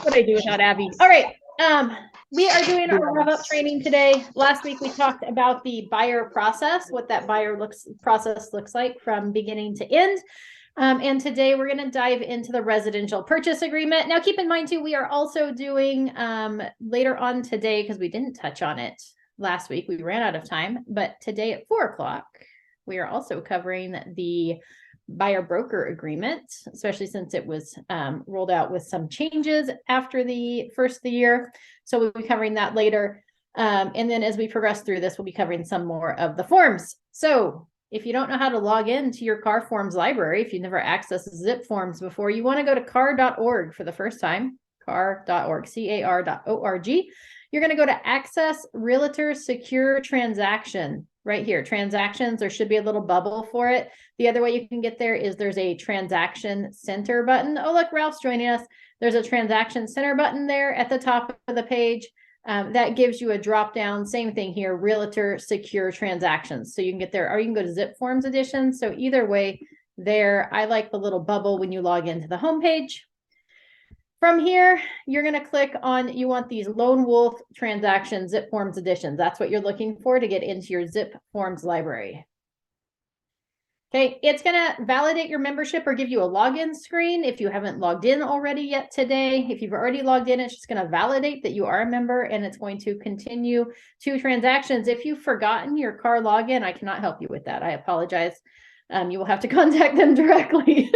what I do without Abby. All right. We are doing our rev up training today. Last week we talked about the buyer process, what that buyer process looks like from beginning to end. And today we're going to dive into the residential purchase agreement. Now, keep in mind too, we are also doing later on today, because we didn't touch on it last week, we ran out of time, but today at 4 o'clock, we are also covering the buyer broker agreement, especially since it was rolled out with some changes after the first of the year. So we'll be covering that later. And then as we progress through this, we'll be covering some more of the forms. So if you don't know how to log into your CAR Forms library, if you never accessed Zip Forms before, you want to go to car.org for the first time, car.org, CAR.org. You're going to go to Access Realtor Secure Transaction right here. Transactions, there should be a little bubble for it. The other way you can get there is there's a Transaction Center button. Oh, look, Ralph's joining us. There's a Transaction Center button there at the top of the page. That gives you a drop down, same thing here, Realtor Secure Transactions. So you can get there, or you can go to Zip Forms Edition. So either way there, I like the little bubble when you log into the homepage. From here, you're going to click on, you want these Lone Wolf Transaction Zip Forms Editions. That's what you're looking for to get into your Zip Forms library. Okay, it's going to validate your membership or give you a login screen if you haven't logged in already yet today. If you've already logged in, it's just going to validate that you are a member, and it's going to continue 2 transactions. If you've forgotten your CAR login, I cannot help you with that. I apologize. You will have to contact them directly.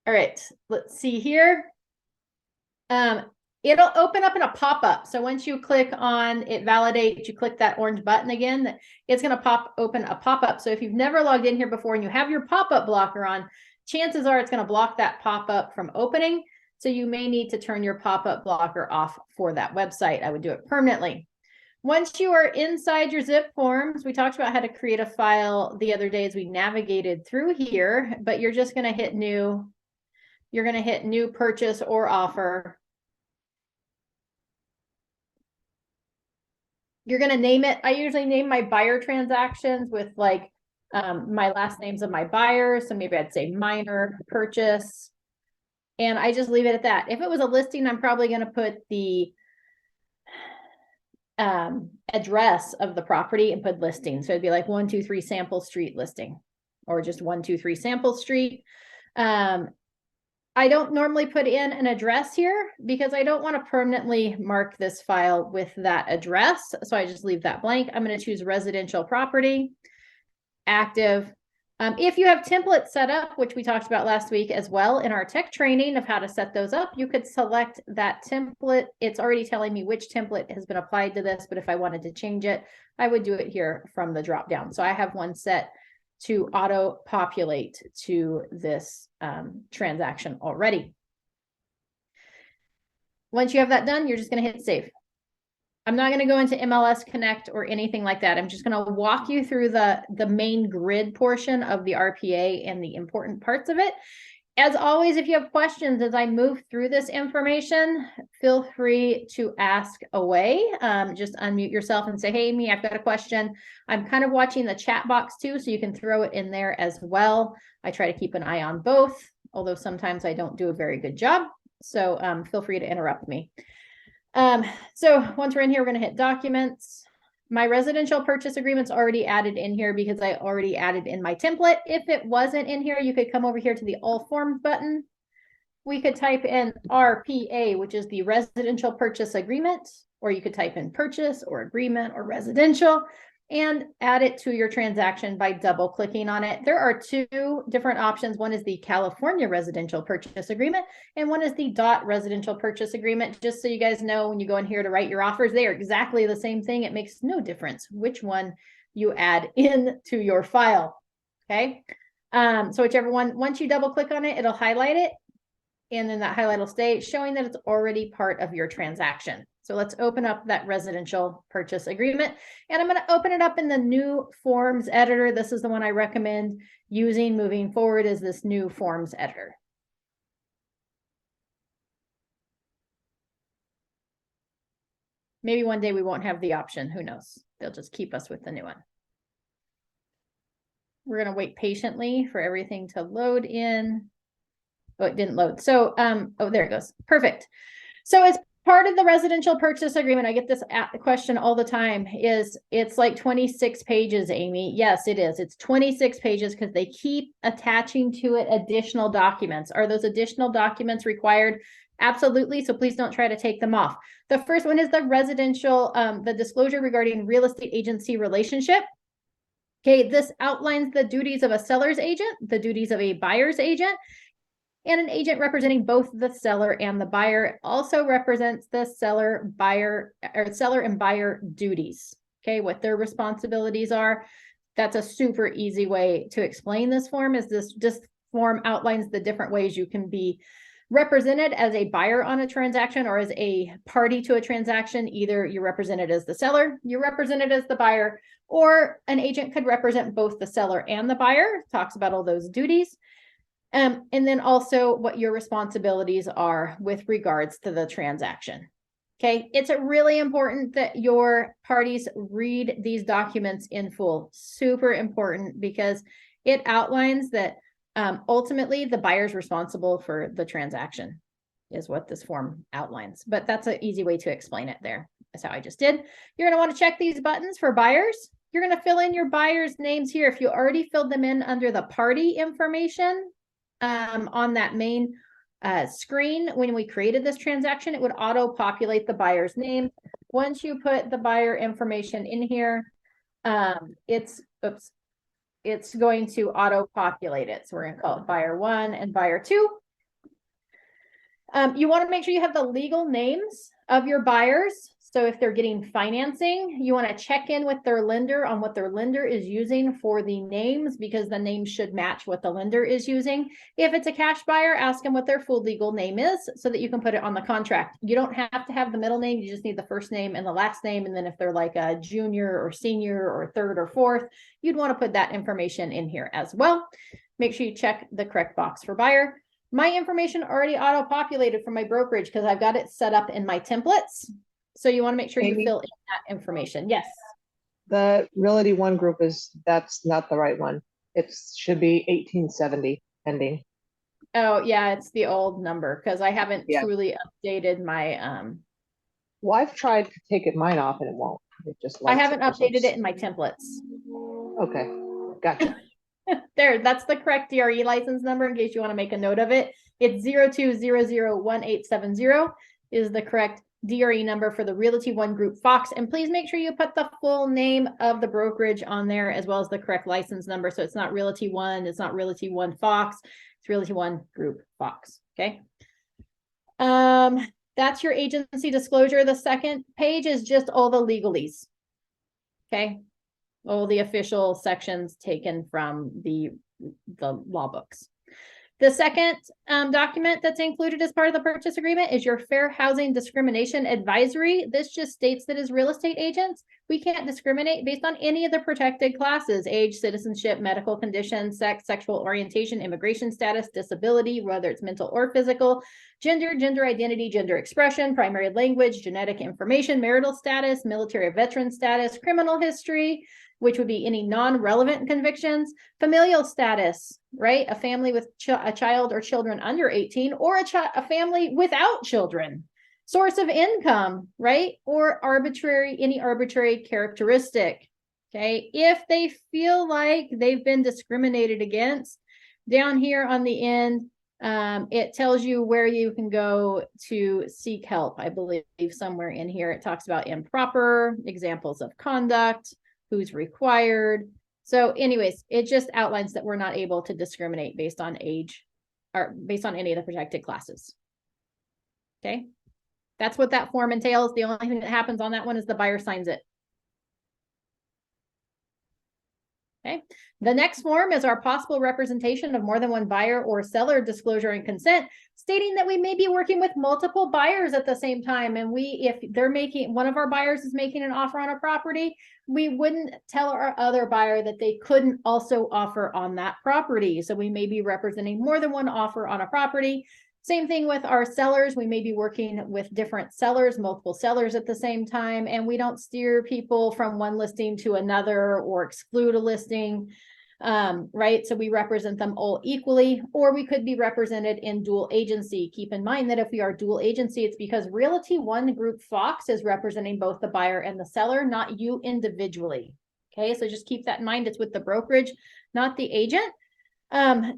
All right, let's see here. It'll open up in a pop-up. So once you click on it, validate, you click that orange button again, it's going to open a pop-up. So if you've never logged in here before and you have your pop-up blocker on, chances are it's going to block that pop-up from opening. So you may need to turn your pop-up blocker off for that website. I would do it permanently. Once you are inside your Zip Forms, we talked about how to create a file the other day as we navigated through here, but you're just going to hit new. You're going to hit new purchase or offer. You're going to name it. I usually name my buyer transactions with like my last names of my buyers. So maybe I'd say minor purchase. And I just leave it at that. If it was a listing, I'm probably going to put the address of the property and put listing. So it'd be like 123 Sample Street listing, or just 123 Sample Street. I don't normally put in an address here because I don't want to permanently mark this file with that address. So I just leave that blank. I'm going to choose residential property, active. If you have templates set up, which we talked about last week as well in our tech training of how to set those up, you could select that template. It's already telling me which template has been applied to this, but if I wanted to change it, I would do it here from the drop down. So I have one set to auto populate to this transaction already. Once you have that done, you're just going to hit save. I'm not going to go into MLS Connect or anything like that. I'm just going to walk you through the main grid portion of the RPA and the important parts of it. As always, if you have questions as I move through this information, feel free to ask away. Just unmute yourself and say, hey, Amy, I've got a question. I'm kind of watching the chat box too, so you can throw it in there as well. I try to keep an eye on both, although sometimes I don't do a very good job. So feel free to interrupt me. So once we're in here, we're going to hit documents. My residential purchase agreement's already added in here because I already added in my template. If it wasn't in here, you could come over here to the All Forms button. We could type in RPA, which is the residential purchase agreement, or you could type in purchase or agreement or residential and add it to your transaction by double clicking on it. There are 2 different options. One is the California residential purchase agreement, and one is the DOT residential purchase agreement. Just so you guys know, when you go in here to write your offers, they are exactly the same thing. It makes no difference which one you add into your file. Okay. So whichever one, once you double click on it, it'll highlight it. And then that highlight will stay, showing that it's already part of your transaction. So let's open up that residential purchase agreement. And I'm going to open it up in the new forms editor. This is the one I recommend using moving forward, is this new forms editor. Maybe one day we won't have the option. Who knows? They'll just keep us with the new one. We're going to wait patiently for everything to load in. Oh, it didn't load. So, oh, there it goes. Perfect. So as part of the residential purchase agreement, I get this question all the time, is it's like 26 pages, Amy. Yes, it is. It's 26 pages because they keep attaching to it additional documents. Are those additional documents required? Absolutely. So please don't try to take them off. The first one is the residential, the disclosure regarding real estate agency relationship. Okay, this outlines the duties of a seller's agent, the duties of a buyer's agent, and an agent representing both the seller and the buyer. It also represents the seller and buyer duties. Okay, what their responsibilities are. That's a super easy way to explain this form. Is this form outlines the different ways you can be represented as a buyer on a transaction or as a party to a transaction. Either you're represented as the seller, you're represented as the buyer, or an agent could represent both the seller and the buyer. Talks about all those duties. And then also what your responsibilities are with regards to the transaction. Okay, it's really important that your parties read these documents in full. Super important, because it outlines that ultimately the buyer's responsible for the transaction is what this form outlines. But that's an easy way to explain it there. That's how I just did. You're going to want to check these buttons for buyers. You're going to fill in your buyers' names here. If you already filled them in under the party information, on that main screen when we created this transaction, it would auto populate the buyer's name. Once you put the buyer information in here, it's going to auto populate it. So we're going to call it buyer 1 and buyer 2. You want to make sure you have the legal names of your buyers. So if they're getting financing, you want to check in with their lender on what their lender is using for the names, because the names should match what the lender is using. If it's a cash buyer, ask them what their full legal name is so that you can put it on the contract. You don't have to have the middle name. You just need the first name and the last name. And then if they're like a junior or senior or third or fourth, you'd want to put that information in here as well. Make sure you check the correct box for buyer. My information already auto-populated from my brokerage because I've got it set up in my templates. So you want to make sure you fill in that information. Yes. The Realty One group that's not the right one. It should be 1870 ending. Oh yeah, it's the old number because I haven't truly updated my Well, I've tried to take mine off and it won't. It just I haven't updated it in my templates. Okay, gotcha. There, that's the correct DRE license number in case you want to make a note of it. It's 02001870 is the correct DRE number for the Realty One Group Fox. And please make sure you put the full name of the brokerage on there as well as the correct license number. So it's not Realty One, it's not Realty One Fox, it's Realty One Group Fox. Okay. That's your agency disclosure. The second page is just all the legalese. Okay. All the official sections taken from the law books. The second document that's included as part of the purchase agreement is your Fair Housing Discrimination Advisory. This just states that as real estate agents, we can't discriminate based on any of the protected classes: age, citizenship, medical condition, sex, sexual orientation, immigration status, disability, whether it's mental or physical, gender, gender identity, gender expression, primary language, genetic information, marital status, military veteran status, criminal history, which would be any non-relevant convictions, familial status, right? A family with a child or children under 18, or a family without children, source of income, right? Or any arbitrary characteristic, okay? If they feel like they've been discriminated against, down here on the end, it tells you where you can go to seek help. I believe somewhere in here, it talks about improper examples of conduct, who's required. So anyways, it just outlines that we're not able to discriminate based on age or based on any of the protected classes. Okay. That's what that form entails. The only thing that happens on that one is the buyer signs it. Okay. The next form is our possible representation of more than one buyer or seller disclosure and consent, stating that we may be working with multiple buyers at the same time. And if one of our buyers is making an offer on a property, we wouldn't tell our other buyer that they couldn't also offer on that property. So we may be representing more than one offer on a property. Same thing with our sellers. We may be working with different sellers, multiple sellers at the same time, and we don't steer people from one listing to another or exclude a listing. right? So we represent them all equally, or we could be represented in dual agency. Keep in mind that if we are dual agency, it's because Realty One Group Fox is representing both the buyer and the seller, not you individually. Okay, so just keep that in mind. It's with the brokerage, not the agent.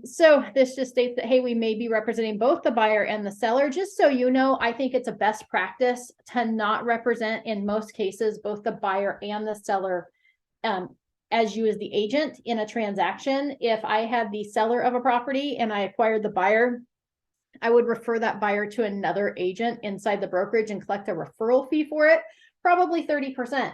So this just states that, hey, we may be representing both the buyer and the seller. Just so you know, I think it's a best practice to not represent, in most cases, both the buyer and the seller as you as the agent in a transaction. If I had the seller of a property and I acquired the buyer, I would refer that buyer to another agent inside the brokerage and collect a referral fee for it, probably 30%.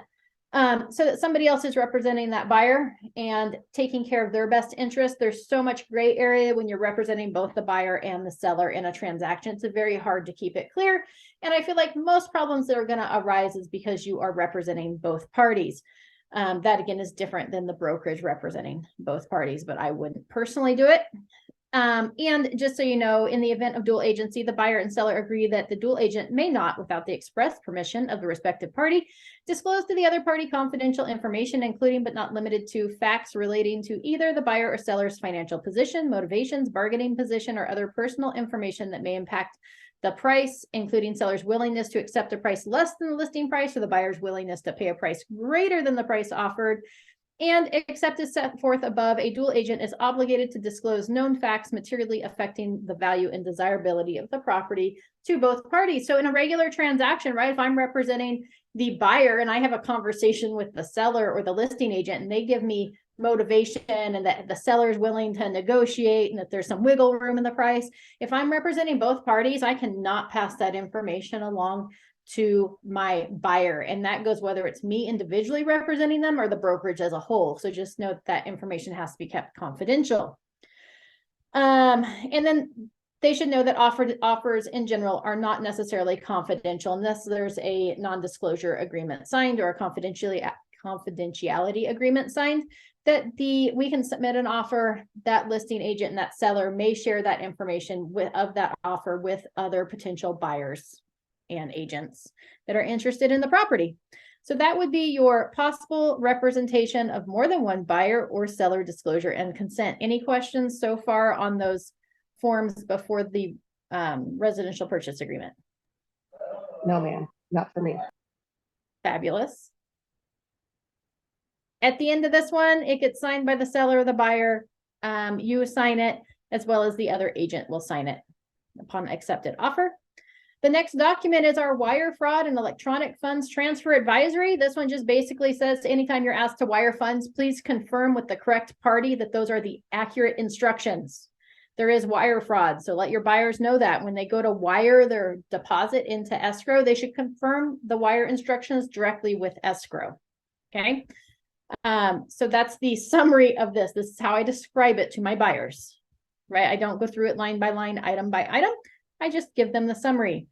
So that somebody else is representing that buyer and taking care of their best interest. There's so much gray area when you're representing both the buyer and the seller in a transaction. It's very hard to keep it clear. And I feel like most problems that are going to arise is because you are representing both parties. That again is different than the brokerage representing both parties, but I wouldn't personally do it. And just so you know, in the event of dual agency, the buyer and seller agree that the dual agent may not, without the express permission of the respective party, disclose to the other party confidential information, including but not limited to facts relating to either the buyer or seller's financial position, motivations, bargaining position, or other personal information that may impact the price, including seller's willingness to accept a price less than the listing price or the buyer's willingness to pay a price greater than the price offered. And except as set forth above, a dual agent is obligated to disclose known facts materially affecting the value and desirability of the property to both parties. So in a regular transaction, right, if I'm representing the buyer and I have a conversation with the seller or the listing agent and they give me motivation and that the seller is willing to negotiate and that there's some wiggle room in the price, if I'm representing both parties, I cannot pass that information along to my buyer. And that goes whether it's me individually representing them or the brokerage as a whole. So just note that information has to be kept confidential. And then they should know that offers in general are not necessarily confidential unless there's a non-disclosure agreement signed or a confidentiality agreement signed, that we can submit an offer. That listing agent and that seller may share that information of that offer with other potential buyers and agents that are interested in the property. So that would be your possible representation of more than one buyer or seller disclosure and consent. Any questions so far on those forms before the residential purchase agreement? No, ma'am, not for me. Fabulous. At the end of this one, it gets signed by the seller or the buyer. You sign it, as well as the other agent will sign it upon accepted offer. The next document is our wire fraud and electronic funds transfer advisory. This one just basically says anytime you're asked to wire funds, please confirm with the correct party that those are the accurate instructions. There is wire fraud, so let your buyers know that when they go to wire their deposit into escrow, they should confirm the wire instructions directly with escrow. Okay, so that's the summary of this. This is how I describe it to my buyers, right? I don't go through it line by line, item by item. I just give them the summary.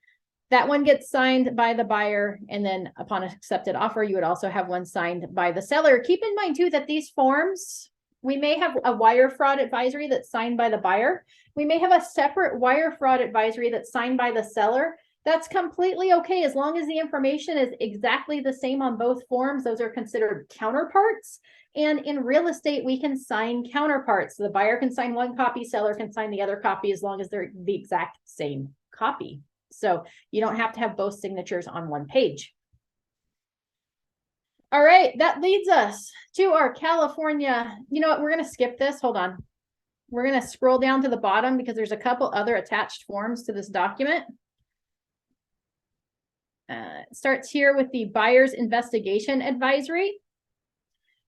That one gets signed by the buyer, and then upon accepted offer, you would also have one signed by the seller. Keep in mind too that these forms, we may have a wire fraud advisory that's signed by the buyer. We may have a separate wire fraud advisory that's signed by the seller. That's completely okay as long as the information is exactly the same on both forms. Those are considered counterparts. And in real estate, we can sign counterparts. The buyer can sign one copy, seller can sign the other copy as long as they're the exact same copy. So you don't have to have both signatures on one page. All right, that leads us to our California. You know what? We're going to skip this. Hold on. We're going to scroll down to the bottom because there's a couple other attached forms to this document. It starts here with the buyer's investigation advisory.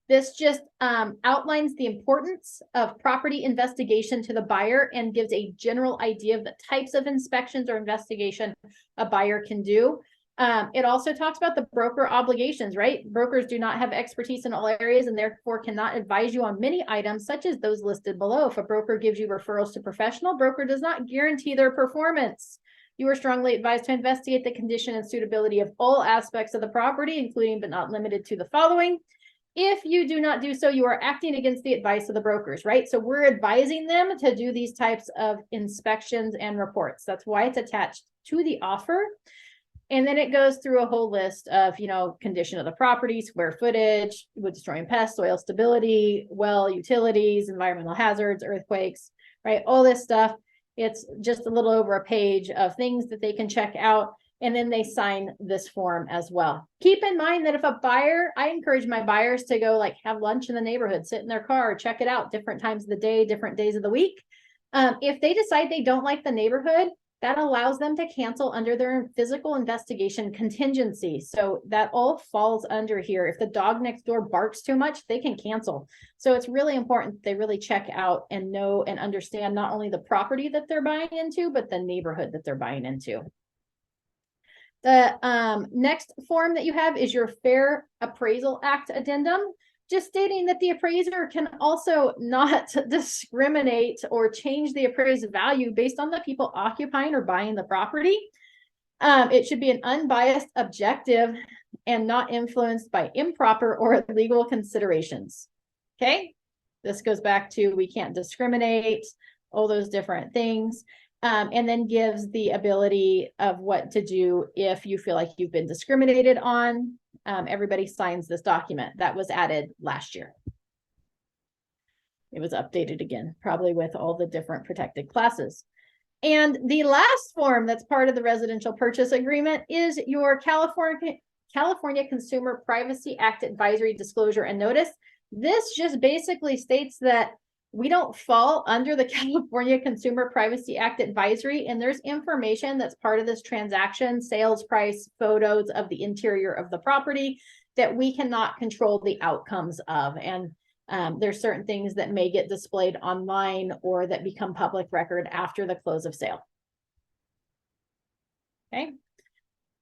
This just outlines the importance of property investigation to the buyer and gives a general idea of the types of inspections or investigation a buyer can do. It also talks about the broker obligations, right? Brokers do not have expertise in all areas and therefore cannot advise you on many items such as those listed below. If a broker gives you referrals to professional, broker does not guarantee their performance. You are strongly advised to investigate the condition and suitability of all aspects of the property, including but not limited to the following. If you do not do so, you are acting against the advice of the brokers, right? So we're advising them to do these types of inspections and reports. That's why it's attached to the offer. And then it goes through a whole list of, you know, condition of the property, square footage, wood destroying pests, soil stability, well, utilities, environmental hazards, earthquakes, right? All this stuff. It's just a little over a page of things that they can check out. And then they sign this form as well. Keep in mind that if a buyer, I encourage my buyers to go like have lunch in the neighborhood, sit in their car, check it out, different times of the day, different days of the week. If they decide they don't like the neighborhood, that allows them to cancel under their physical investigation contingency. So that all falls under here. If the dog next door barks too much, they can cancel. So it's really important they really check out and know and understand not only the property that they're buying into, but the neighborhood that they're buying into. The next form that you have is your Fair Appraisal Act addendum, just stating that the appraiser can also not discriminate or change the appraised value based on the people occupying or buying the property. It should be an unbiased, objective, and not influenced by improper or illegal considerations. Okay, this goes back to we can't discriminate, all those different things. And then gives the ability of what to do if you feel like you've been discriminated on. Everybody signs this document that was added last year. It was updated again, probably with all the different protected classes. And the last form that's part of the residential purchase agreement is your California Consumer Privacy Act Advisory Disclosure and Notice. This just basically states that we don't fall under the California Consumer Privacy Act advisory, and there's information that's part of this transaction, sales price, photos of the interior of the property that we cannot control the outcomes of. And there's certain things that may get displayed online or that become public record after the close of sale. Okay.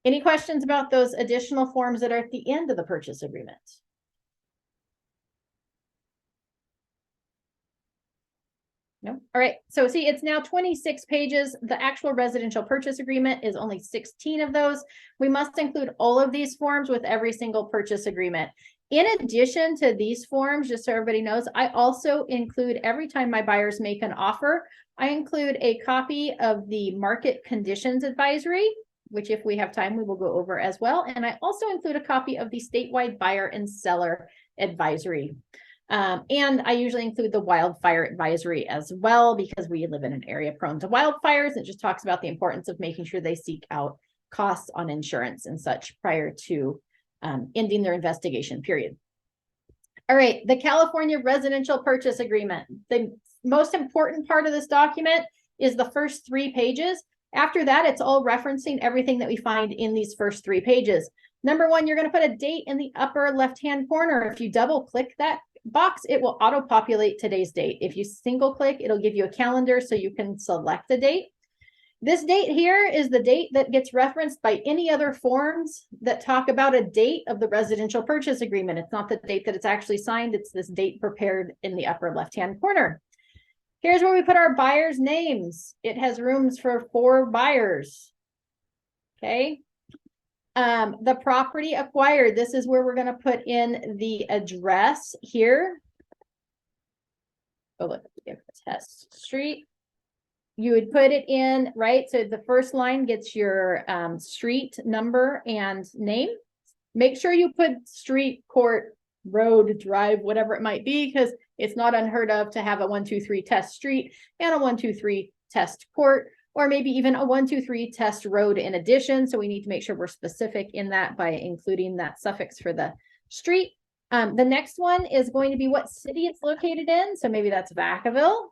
Any questions about those additional forms that are at the end of the purchase agreement? No. All right. So see, it's now 26 pages. The actual residential purchase agreement is only 16 of those. We must include all of these forms with every single purchase agreement. In addition to these forms, just so everybody knows, I also include every time my buyers make an offer, I include a copy of the market conditions advisory, which if we have time, we will go over as well. And I also include a copy of the statewide buyer and seller advisory. And I usually include the wildfire advisory as well, because we live in an area prone to wildfires. It just talks about the importance of making sure they seek out costs on insurance and such prior to ending their investigation period. All right, the California Residential Purchase Agreement. The most important part of this document is the first 3 pages. After that, it's all referencing everything that we find in these first 3 pages. Number 1, you're going to put a date in the upper left-hand corner. If you double click that box, it will auto-populate today's date. If you single click, it'll give you a calendar so you can select a date. This date here is the date that gets referenced by any other forms that talk about a date of the residential purchase agreement. It's not the date that it's actually signed. It's this date prepared in the upper left-hand corner. Here's where we put our buyers' names. It has rooms for 4 buyers. Okay. The property acquired, this is where we're going to put in the address here. Oh, look, Test Street. You would put it in, right? So the first line gets your street number and name. Make sure you put street, court, road, drive, whatever it might be, because it's not unheard of to have a 123 test street and a 123 test court, or maybe even a 123 test road in addition. So we need to make sure we're specific in that by including that suffix for the street. The next one is going to be what city it's located in. So maybe that's Vacaville.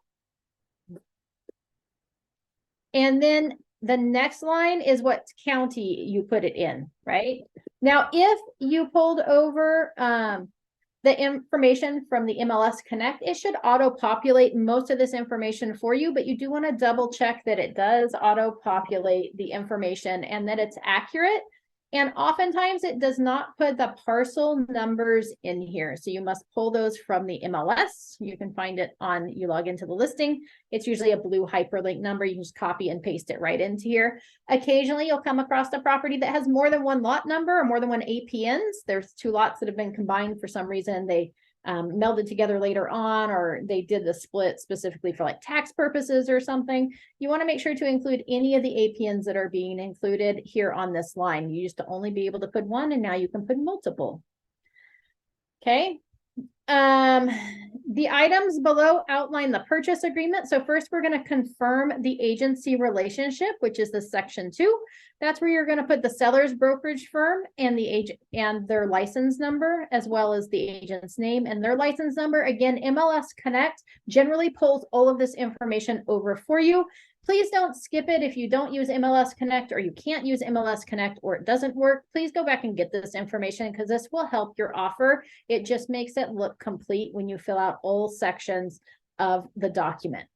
And then the next line is what county you put it in, right? Now, if you pulled over the information from the MLS Connect, it should auto-populate most of this information for you, but you do want to double check that it does auto-populate the information and that it's accurate. And oftentimes it does not put the parcel numbers in here. So you must pull those from the MLS. You can find it on, you log into the listing. It's usually a blue hyperlink number. You can just copy and paste it right into here. Occasionally you'll come across a property that has more than one lot number or more than one APNs. There's 2 lots that have been combined for some reason. They melded together later on, or they did the split specifically for like tax purposes or something, you want to make sure to include any of the APNs that are being included here on this line. You used to only be able to put one, and now you can put multiple. Okay. The items below outline the purchase agreement. So first we're going to confirm the agency relationship, which is the section 2. That's where you're going to put the seller's brokerage firm and the agent and their license number, as well as the agent's name and their license number. Again, MLS Connect generally pulls all of this information over for you. Please don't skip it if you don't use MLS Connect, or you can't use MLS Connect, or it doesn't work. Please go back and get this information, because this will help your offer. It just makes it look complete when you fill out all sections of the document.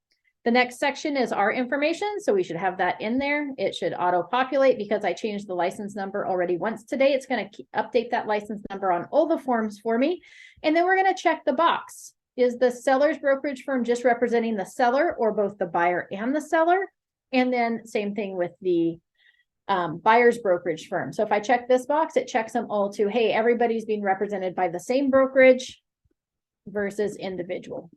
The next section is our information, so we should have that in there. It should auto-populate because I changed the license number already once today. It's going to update that license number on all the forms for me. And then we're going to check the box. Is the seller's brokerage firm just representing the seller, or both the buyer and the seller? And then same thing with the buyer's brokerage firm. So if I check this box, it checks them all to, hey, everybody's being represented by the same brokerage versus individual.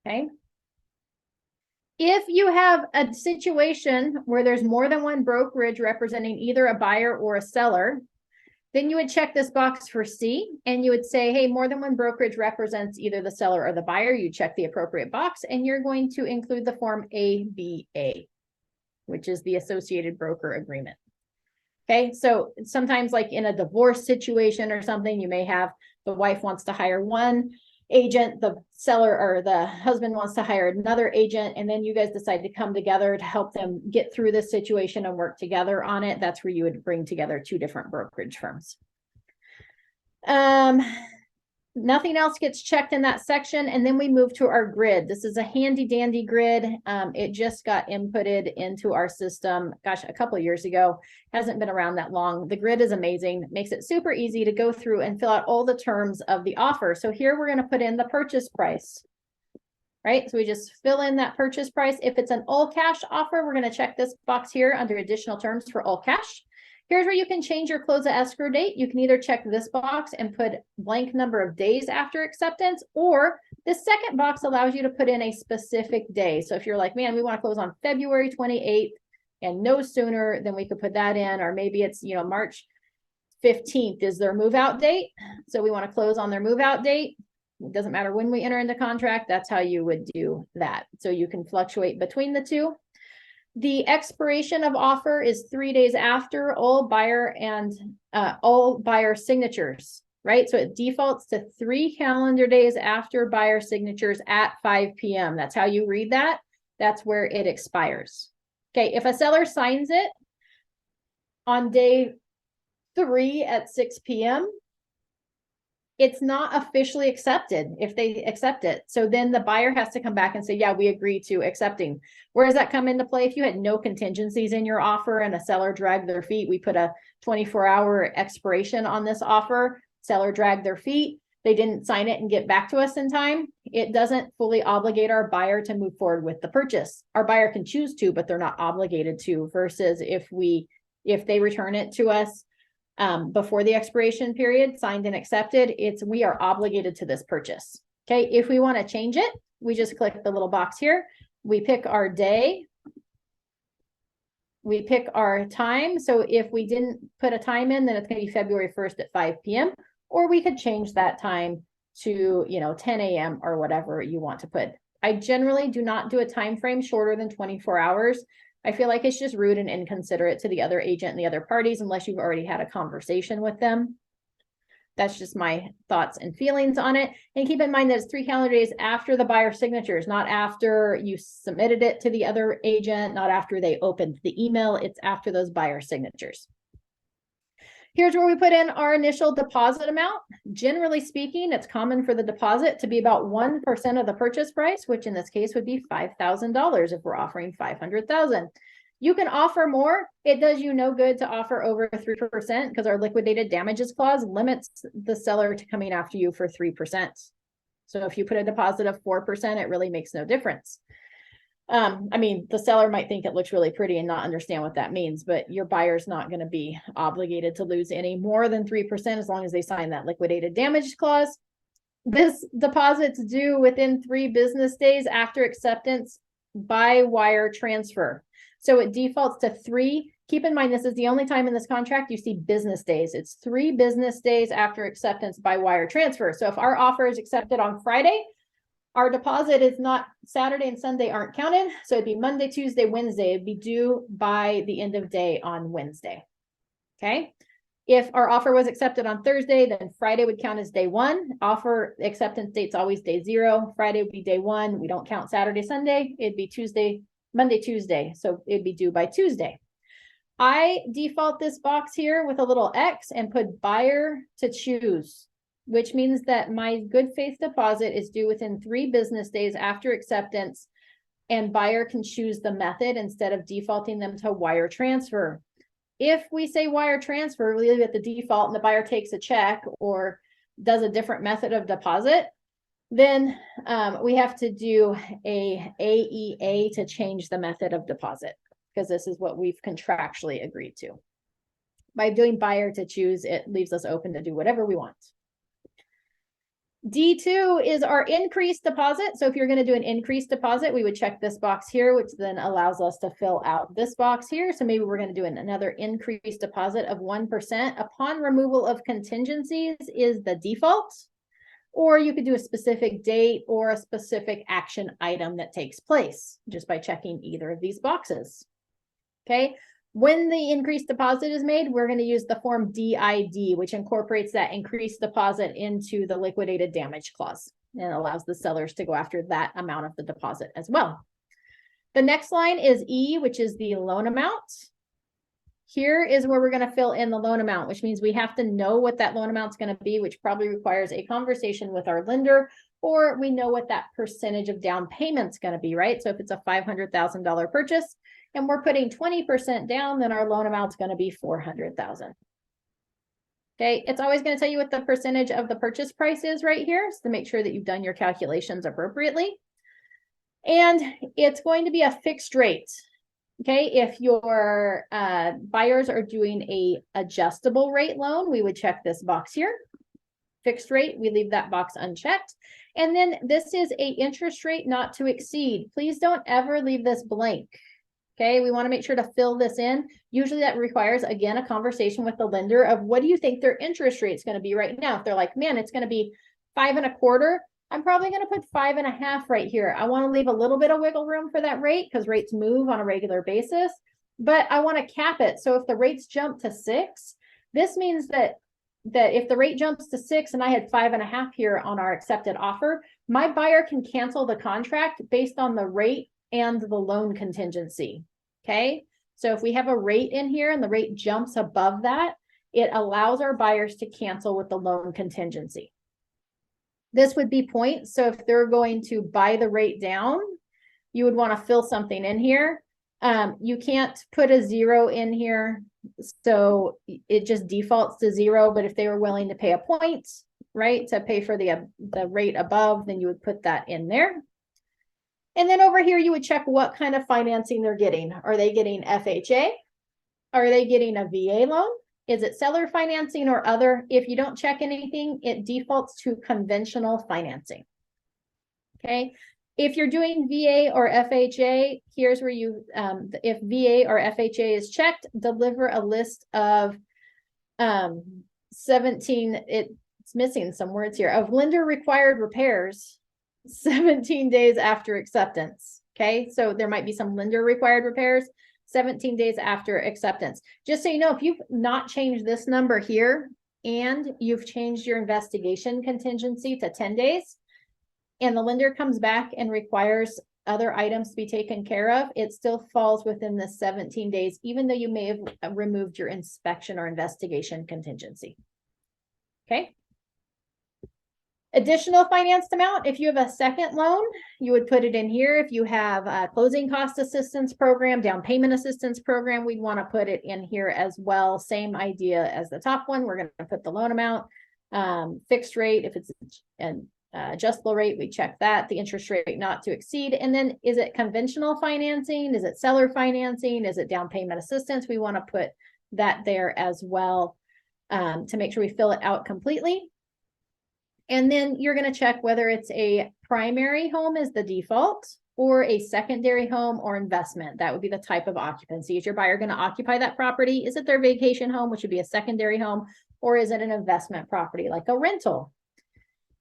Okay. If you have a situation where there's more than one brokerage representing either a buyer or a seller, then you would check this box for C, and you would say, hey, more than one brokerage represents either the seller or the buyer. You check the appropriate box, and you're going to include the form ABA, which is the Associated Broker Agreement. Okay, so sometimes like in a divorce situation or something, you may have the wife wants to hire one agent, the seller or the husband wants to hire another agent, and then you guys decide to come together to help them get through this situation and work together on it. That's where you would bring together two different brokerage firms. Nothing else gets checked in that section, and then we move to our grid. This is a handy dandy grid. It just got inputted into our system, gosh, a couple of years ago. Hasn't been around that long. The grid is amazing. It makes it super easy to go through and fill out all the terms of the offer. So here we're going to put in the purchase price, right? So we just fill in that purchase price. If it's an all cash offer, we're going to check this box here under additional terms for all cash. Here's where you can change your close of escrow date. You can either check this box and put blank number of days after acceptance, or the second box allows you to put in a specific day. So if you're like, man, we want to close on February 28th and no sooner, then we could put that in. Or maybe it's, you know, March 15th is their move out date. So we want to close on their move out date. It doesn't matter when we enter into contract. That's how you would do that. So you can fluctuate between the two. The expiration of offer is 3 days after all buyer signatures, right? So it defaults to 3 calendar days after buyer signatures at 5 p.m. That's how you read that. That's where it expires. Okay, if a seller signs it on day 3 at 6 p.m., it's not officially accepted if they accept it. So then the buyer has to come back and say, yeah, we agree to accepting. Where does that come into play? If you had no contingencies in your offer and a seller dragged their feet, we put a 24-hour expiration on this offer, seller dragged their feet, they didn't sign it and get back to us in time, it doesn't fully obligate our buyer to move forward with the purchase. Our buyer can choose to, but they're not obligated to, versus if they return it to us before the expiration period, signed and accepted, we are obligated to this purchase. Okay, if we want to change it, we just click the little box here. We pick our day. We pick our time. So if we didn't put a time in, then it's going to be February 1st at 5 p.m. Or we could change that time to, 10 a.m. or whatever you want to put. I generally do not do a time frame shorter than 24 hours. I feel like it's just rude and inconsiderate to the other agent and the other parties unless you've already had a conversation with them. That's just my thoughts and feelings on it. And keep in mind that it's 3 calendar days after the buyer signatures, not after you submitted it to the other agent, not after they opened the email. It's after those buyer signatures. Here's where we put in our initial deposit amount. Generally speaking, it's common for the deposit to be about 1% of the purchase price, which in this case would be $5,000 if we're offering $500,000. You can offer more. It does you no good to offer over 3% because our liquidated damages clause limits the seller to coming after you for 3%. So if you put a deposit of 4%, it really makes no difference. I mean, the seller might think it looks really pretty and not understand what that means, but your buyer's not going to be obligated to lose any more than 3% as long as they sign that liquidated damage clause. This deposit's due within 3 business days after acceptance by wire transfer. So it defaults to 3. Keep in mind, this is the only time in this contract you see business days. It's 3 business days after acceptance by wire transfer. So if our offer is accepted on Friday, our deposit is not Saturday and Sunday aren't counted. So it'd be Monday, Tuesday, Wednesday. It'd be due by the end of day on Wednesday. Okay. If our offer was accepted on Thursday, then Friday would count as day 1. Offer acceptance date's always day 0. Friday would be day 1. We don't count Saturday, Sunday. It'd be Monday, Tuesday. So it'd be due by Tuesday. I default this box here with a little X and put buyer to choose, which means that my good faith deposit is due within 3 business days after acceptance, and buyer can choose the method instead of defaulting them to wire transfer. If we say wire transfer, we leave it at the default and the buyer takes a check or does a different method of deposit, then we have to do a AEA to change the method of deposit, because this is what we've contractually agreed to. By doing buyer to choose, it leaves us open to do whatever we want. D2 is our increased deposit. So if you're going to do an increased deposit, we would check this box here, which then allows us to fill out this box here. So maybe we're going to do another increased deposit of 1% upon removal of contingencies is the default. Or you could do a specific date or a specific action item that takes place just by checking either of these boxes. Okay. When the increased deposit is made, we're going to use the form DID, which incorporates that increased deposit into the liquidated damage clause and allows the sellers to go after that amount of the deposit as well. The next line is E, which is the loan amount. Here is where we're going to fill in the loan amount, which means we have to know what that loan amount is going to be, which probably requires a conversation with our lender, or we know what that percentage of down payment is going to be, right? So if it's a $500,000 purchase, and we're putting 20% down, then our loan amount is going to be $400,000. Okay, it's always going to tell you what the percentage of the purchase price is right here, so to make sure that you've done your calculations appropriately. And it's going to be a fixed rate. Okay, if your buyers are doing a adjustable rate loan, we would check this box here. Fixed rate, we leave that box unchecked. And then this is a interest rate not to exceed. Please don't ever leave this blank. Okay, we want to make sure to fill this in. Usually that requires, again, a conversation with the lender of what do you think their interest rate is going to be right now? If they're like, man, it's going to be 5.25%, I'm probably going to put 5.5% right here. I want to leave a little bit of wiggle room for that rate because rates move on a regular basis, but I want to cap it. So if the rates jump to 6, this means that if the rate jumps to 6 and I had 5.5% here on our accepted offer, my buyer can cancel the contract based on the rate and the loan contingency. Okay, so if we have a rate in here and the rate jumps above that, it allows our buyers to cancel with the loan contingency. This would be points. So if they're going to buy the rate down, you would want to fill something in here. You can't put a 0 in here, so it just defaults to 0. But if they were willing to pay a point, right, to pay for the rate above, then you would put that in there. And then over here, you would check what kind of financing they're getting. Are they getting FHA? Are they getting a VA loan? Is it seller financing or other? If you don't check anything, it defaults to conventional financing. Okay. If you're doing VA or FHA, here's where you, if VA or FHA is checked, deliver a list of 17, it's missing some words here, of lender required repairs 17 days after acceptance. Okay, so there might be some lender required repairs 17 days after acceptance. Just so you know, if you've not changed this number here and you've changed your investigation contingency to 10 days and the lender comes back and requires other items to be taken care of, it still falls within the 17 days, even though you may have removed your inspection or investigation contingency. Okay. Additional financed amount, if you have a second loan, you would put it in here. If you have a closing cost assistance program, down payment assistance program, we'd want to put it in here as well. Same idea as the top one. We're going to put the loan amount, fixed rate if it's adjustable rate, we check that, the interest rate not to exceed. And then is it conventional financing? Is it seller financing? Is it down payment assistance? We want to put that there as well to make sure we fill it out completely. And then you're going to check whether it's a primary home is the default or a secondary home or investment. That would be the type of occupancy. Is your buyer going to occupy that property? Is it their vacation home, which would be a secondary home, or is it an investment property like a rental?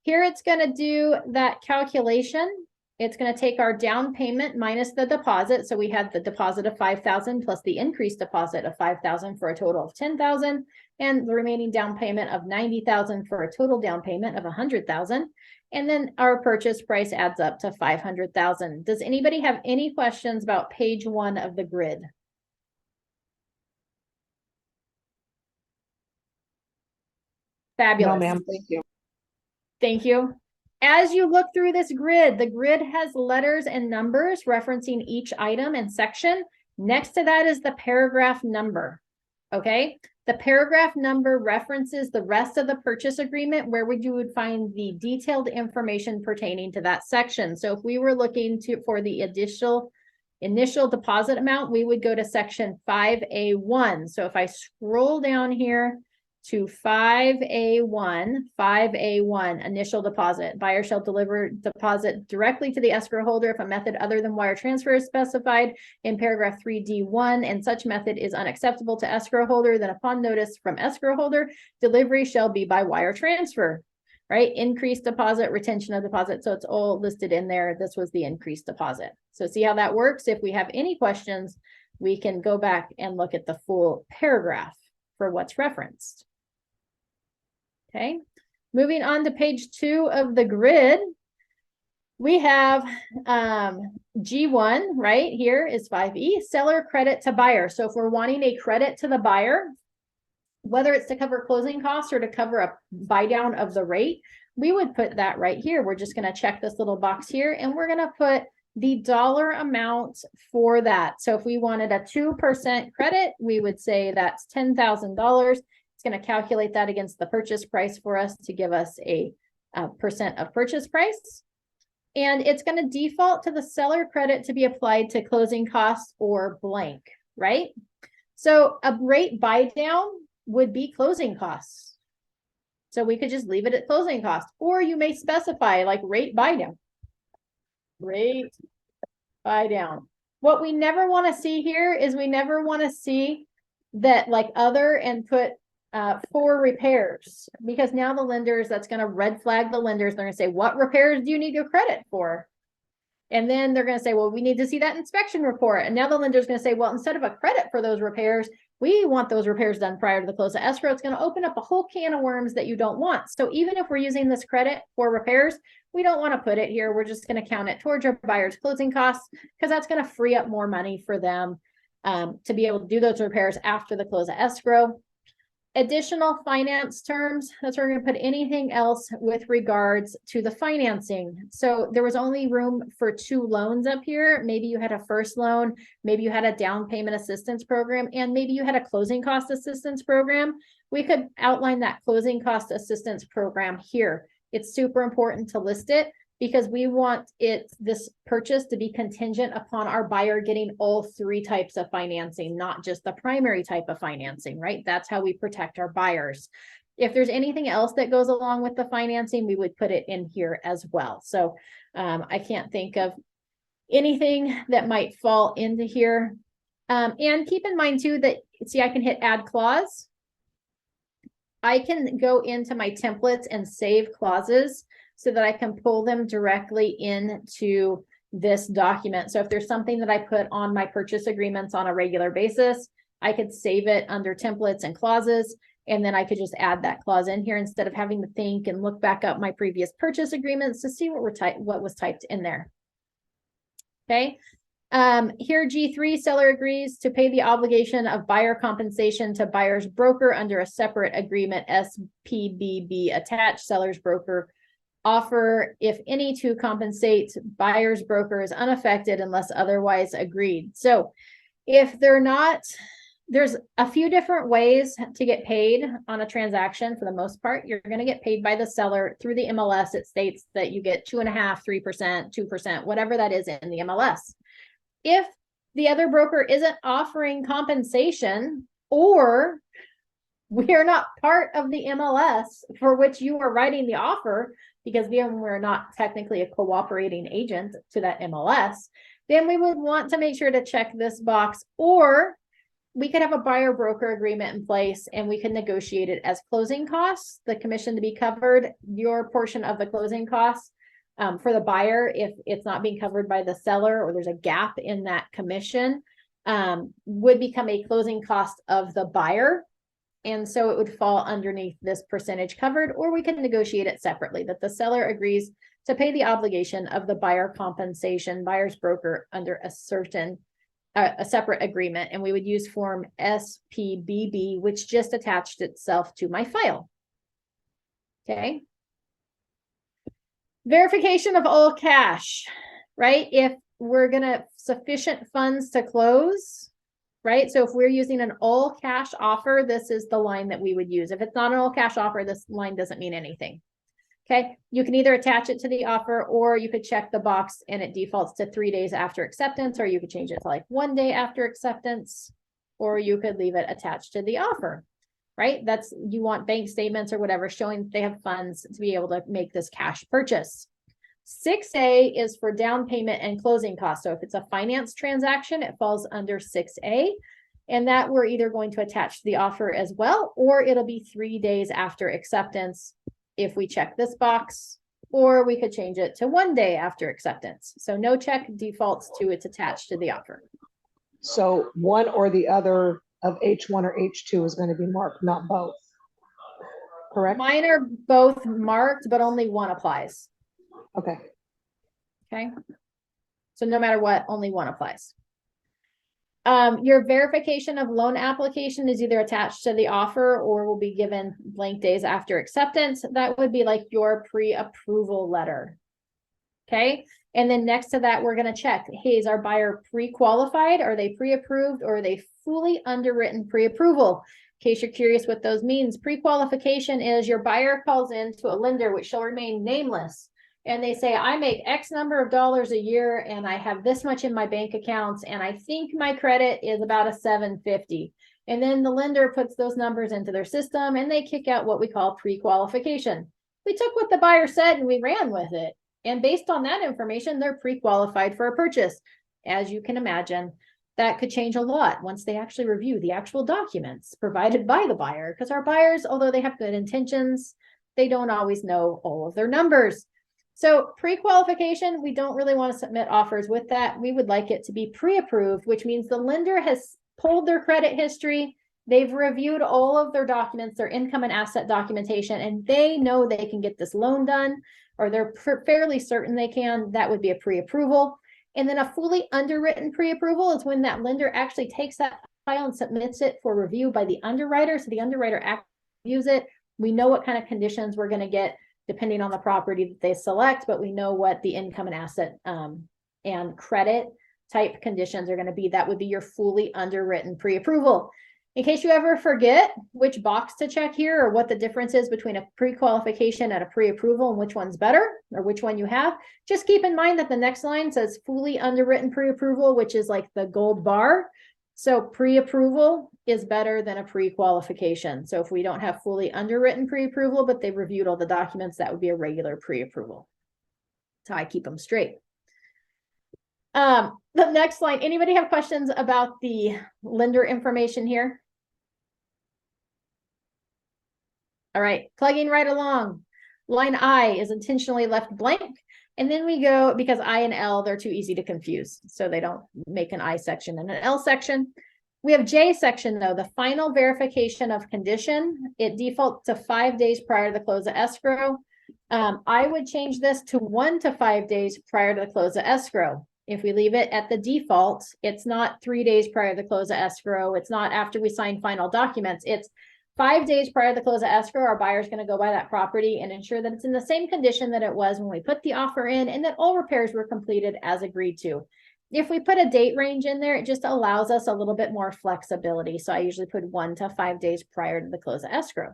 Here it's going to do that calculation. It's going to take our down payment minus the deposit. So we had the deposit of $5,000 plus the increased deposit of $5,000 for a total of $10,000, and the remaining down payment of $90,000 for a total down payment of $100,000. And then our purchase price adds up to $500,000. Does anybody have any questions about page 1 of the grid? Fabulous. No, ma'am, thank you. Thank you. As you look through this grid, the grid has letters and numbers referencing each item and section. Next to that is the paragraph number. Okay. The paragraph number references the rest of the purchase agreement where you would find the detailed information pertaining to that section. So if we were looking for the initial deposit amount, we would go to section 5A1. So if I scroll down here to 5A1, initial deposit. Buyer shall deliver deposit directly to the escrow holder if a method other than wire transfer is specified in paragraph 3D1, and such method is unacceptable to escrow holder, then upon notice from escrow holder, delivery shall be by wire transfer, right? Increased deposit, retention of deposit. So it's all listed in there. This was the increased deposit. So see how that works? If we have any questions, we can go back and look at the full paragraph for what's referenced. Okay, moving on to page 2 of the grid, we have G1 right here is 5E, seller credit to buyer. So if we're wanting a credit to the buyer, whether it's to cover closing costs or to cover a buy down of the rate, we would put that right here. We're just going to check this little box here and we're going to put the dollar amount for that. So if we wanted a 2% credit, we would say that's $10,000. It's going to calculate that against the purchase price for us to give us a percent of purchase price. And it's going to default to the seller credit to be applied to closing costs or blank, right? So a rate buy down would be closing costs. So we could just leave it at closing costs, or you may specify like rate buy down. Rate buy down. What we never want to see here is we never want to see that like other and put for repairs, because now the lenders, that's going to red flag the lenders. They're going to say, what repairs do you need your credit for? And then they're going to say, well, we need to see that inspection report. And now the lender's going to say, well, instead of a credit for those repairs, we want those repairs done prior to the close of escrow. It's going to open up a whole can of worms that you don't want. So even if we're using this credit for repairs, we don't want to put it here. We're just going to count it towards our buyer's closing costs, because that's going to free up more money for them to be able to do those repairs after the close of escrow. Additional finance terms, that's where we're going to put anything else with regards to the financing. So there was only room for 2 loans up here. Maybe you had a first loan, maybe you had a down payment assistance program, and maybe you had a closing cost assistance program. We could outline that closing cost assistance program here. It's super important to list it, because we want this purchase to be contingent upon our buyer getting all 3 types of financing, not just the primary type of financing, right? That's how we protect our buyers. If there's anything else that goes along with the financing, we would put it in here as well. So I can't think of anything that might fall into here. And keep in mind too that, see, I can hit add clause. I can go into my templates and save clauses so that I can pull them directly into this document. So if there's something that I put on my purchase agreements on a regular basis, I could save it under templates and clauses, and then I could just add that clause in here instead of having to think and look back up my previous purchase agreements to see what was typed in there. Okay. Here G3, seller agrees to pay the obligation of buyer compensation to buyer's broker under a separate agreement, SPBB attached. Seller's broker offer, if any, to compensate buyer's broker is unaffected unless otherwise agreed. So if they're not there's a few different ways to get paid on a transaction. For the most part, you're going to get paid by the seller through the MLS. It states that you get 2.5%, 3%, 2%, whatever that is in the MLS. If the other broker isn't offering compensation, or we are not part of the MLS for which you are writing the offer, because we're not technically a cooperating agent to that MLS, then we would want to make sure to check this box, or we could have a buyer broker agreement in place and we can negotiate it as closing costs, the commission to be covered, your portion of the closing costs for the buyer, if it's not being covered by the seller or there's a gap in that commission, would become a closing cost of the buyer. And so it would fall underneath this percentage covered, or we can negotiate it separately, that the seller agrees to pay the obligation of the buyer compensation, buyer's broker, under a separate agreement. And we would use form SPBB, which just attached itself to my file. Okay. Verification of all cash, right? If we're going to sufficient funds to close, right? So if we're using an all cash offer, this is the line that we would use. If it's not an all cash offer, this line doesn't mean anything. Okay. You can either attach it to the offer, or you could check the box and it defaults to 3 days after acceptance, or you could change it to like 1 day after acceptance, or you could leave it attached to the offer, right? That's, you want bank statements or whatever showing they have funds to be able to make this cash purchase. 6A is for down payment and closing costs. So if it's a finance transaction, it falls under 6A, and that we're either going to attach to the offer as well, or it'll be 3 days after acceptance if we check this box, or we could change it to 1 day after acceptance. So no check defaults to it's attached to the offer. So one or the other of H1 or H2 is going to be marked, not both. Correct? Mine are both marked, but only one applies. Okay. Okay. So no matter what, only one applies. Your verification of loan application is either attached to the offer or will be given blank days after acceptance. That would be like your pre-approval letter. Okay. And then next to that, we're going to check, hey, is our buyer pre-qualified? Are they pre-approved, or are they fully underwritten pre-approval? In case you're curious what those means, pre-qualification is your buyer calls in to a lender, which shall remain nameless. And they say, I make X number of dollars a year and I have this much in my bank accounts, and I think my credit is about a 750. And then the lender puts those numbers into their system and they kick out what we call pre-qualification. We took what the buyer said and we ran with it. And based on that information, they're pre-qualified for a purchase. As you can imagine, that could change a lot once they actually review the actual documents provided by the buyer, because our buyers, although they have good intentions, they don't always know all of their numbers. So pre-qualification, we don't really want to submit offers with that. We would like it to be pre-approved, which means the lender has pulled their credit history. They've reviewed all of their documents, their income and asset documentation, and they know they can get this loan done, or they're fairly certain they can. That would be a pre-approval. And then a fully underwritten pre-approval is when that lender actually takes that file and submits it for review by the underwriter. So the underwriter actually reviews it. We know what kind of conditions we're going to get depending on the property that they select, but we know what the income and asset and credit type conditions are going to be. That would be your fully underwritten pre-approval. In case you ever forget which box to check here, or what the difference is between a pre-qualification and a pre-approval and which one's better, or which one you have, just keep in mind that the next line says fully underwritten pre-approval, which is like the gold bar. So pre-approval is better than a pre-qualification. So if we don't have fully underwritten pre-approval, but they've reviewed all the documents, that would be a regular pre-approval. That's how I keep them straight. The next line, anybody have questions about the lender information here? All right, plugging right along. Line I is intentionally left blank. And then we go, because I and L, they're too easy to confuse. So they don't make an I section and an L section. We have J section though, the final verification of condition. It defaults to 5 days prior to the close of escrow. I would change this to 1 to 5 days prior to the close of escrow. If we leave it at the default, it's not 3 days prior to the close of escrow. It's not after we sign final documents. It's 5 days prior to the close of escrow. Our buyer's going to go by that property and ensure that it's in the same condition that it was when we put the offer in, and that all repairs were completed as agreed to. if we put a date range in there, it just allows us a little bit more flexibility. So I usually put 1 to 5 days prior to the close of escrow.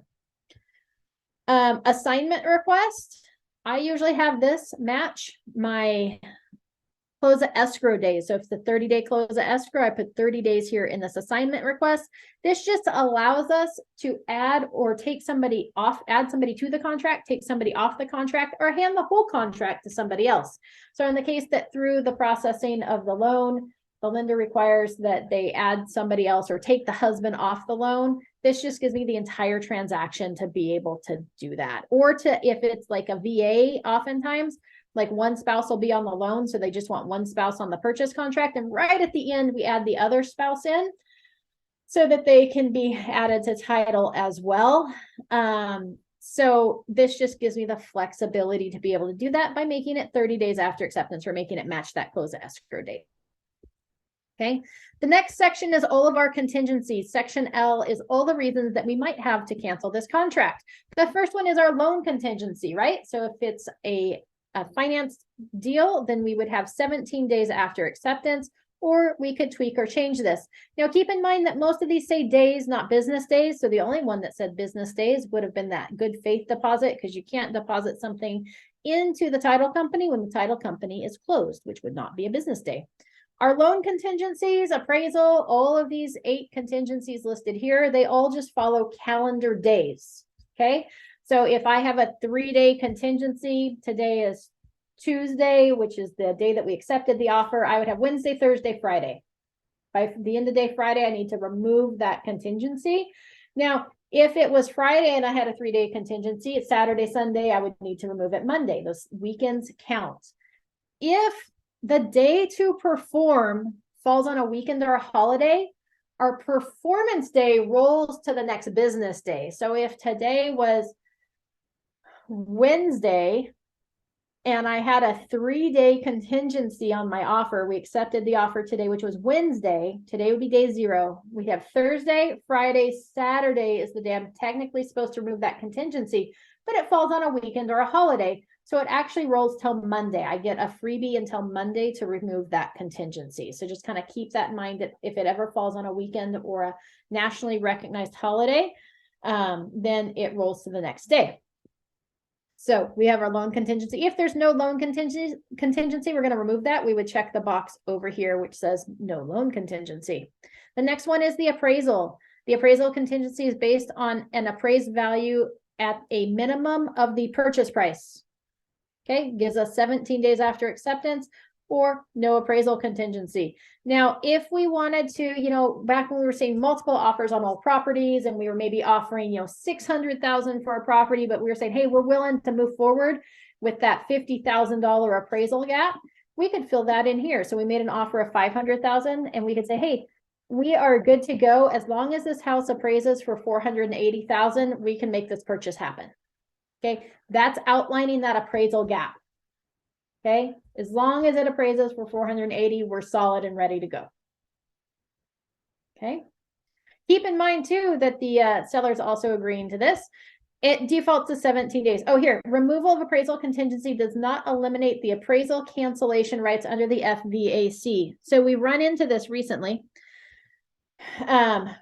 Assignment request. I usually have this match my close of escrow days. So if it's the 30-day close of escrow, I put 30 days here in this assignment request. This just allows us to add or take somebody off, add somebody to the contract, take somebody off the contract, or hand the whole contract to somebody else. So in the case that through the processing of the loan, the lender requires that they add somebody else or take the husband off the loan, this just gives me the entire transaction to be able to do that. Or to, if it's like a VA, oftentimes, like one spouse will be on the loan, so they just want one spouse on the purchase contract. And right at the end, we add the other spouse in so that they can be added to title as well. So this just gives me the flexibility to be able to do that by making it 30 days after acceptance or making it match that close of escrow date. Okay, the next section is all of our contingencies. Section L is all the reasons that we might have to cancel this contract. The first one is our loan contingency, right? So if it's a finance deal, then we would have 17 days after acceptance, or we could tweak or change this. Now, keep in mind that most of these say days, not business days. So the only one that said business days would have been that good faith deposit, because you can't deposit something into the title company when the title company is closed, which would not be a business day. Our loan contingencies, appraisal, all of these 8 contingencies listed here, they all just follow calendar days. Okay. So if I have a 3-day contingency, today is Tuesday, which is the day that we accepted the offer, I would have Wednesday, Thursday, Friday. By the end of day Friday, I need to remove that contingency. Now, if it was Friday and I had a 3-day contingency, it's Saturday, Sunday, I would need to remove it Monday. Those weekends count. If the day to perform falls on a weekend or a holiday, our performance day rolls to the next business day. So if today was Wednesday and I had a 3-day contingency on my offer, we accepted the offer today, which was Wednesday. Today would be day 0. We have Thursday, Friday, Saturday is the day I'm technically supposed to remove that contingency, but it falls on a weekend or a holiday. So it actually rolls till Monday. I get a freebie until Monday to remove that contingency. So just kind of keep that in mind that if it ever falls on a weekend or a nationally recognized holiday, then it rolls to the next day. So we have our loan contingency. If there's no loan contingency, we're going to remove that. We would check the box over here, which says no loan contingency. The next one is the appraisal. The appraisal contingency is based on an appraised value at a minimum of the purchase price. Okay, gives us 17 days after acceptance or no appraisal contingency. Now, if we wanted to, back when we were seeing multiple offers on all properties and we were maybe offering, $600,000 for a property, but we were saying, hey, we're willing to move forward with that $50,000 appraisal gap, we could fill that in here. So we made an offer of $500,000 and we could say, hey, we are good to go. As long as this house appraises for $480,000, we can make this purchase happen. Okay, that's outlining that appraisal gap. Okay, as long as it appraises for 480, we're solid and ready to go. Okay, keep in mind too that the seller's also agreeing to this. It defaults to 17 days. Oh, here, removal of appraisal contingency does not eliminate the appraisal cancellation rights under the FVAC. So we run into this recently.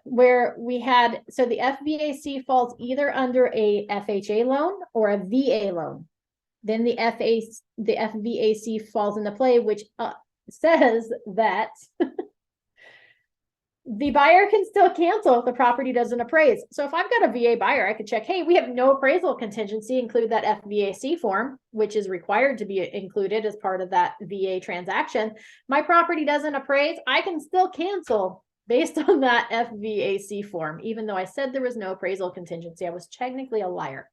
Where we had, so the FVAC falls either under a FHA loan or a VA loan. Then the FVAC falls into play, which says that the buyer can still cancel if the property doesn't appraise. So if I've got a VA buyer, I could check, hey, we have no appraisal contingency, include that FVAC form, which is required to be included as part of that VA transaction. My property doesn't appraise, I can still cancel based on that FVAC form, even though I said there was no appraisal contingency. I was technically a liar.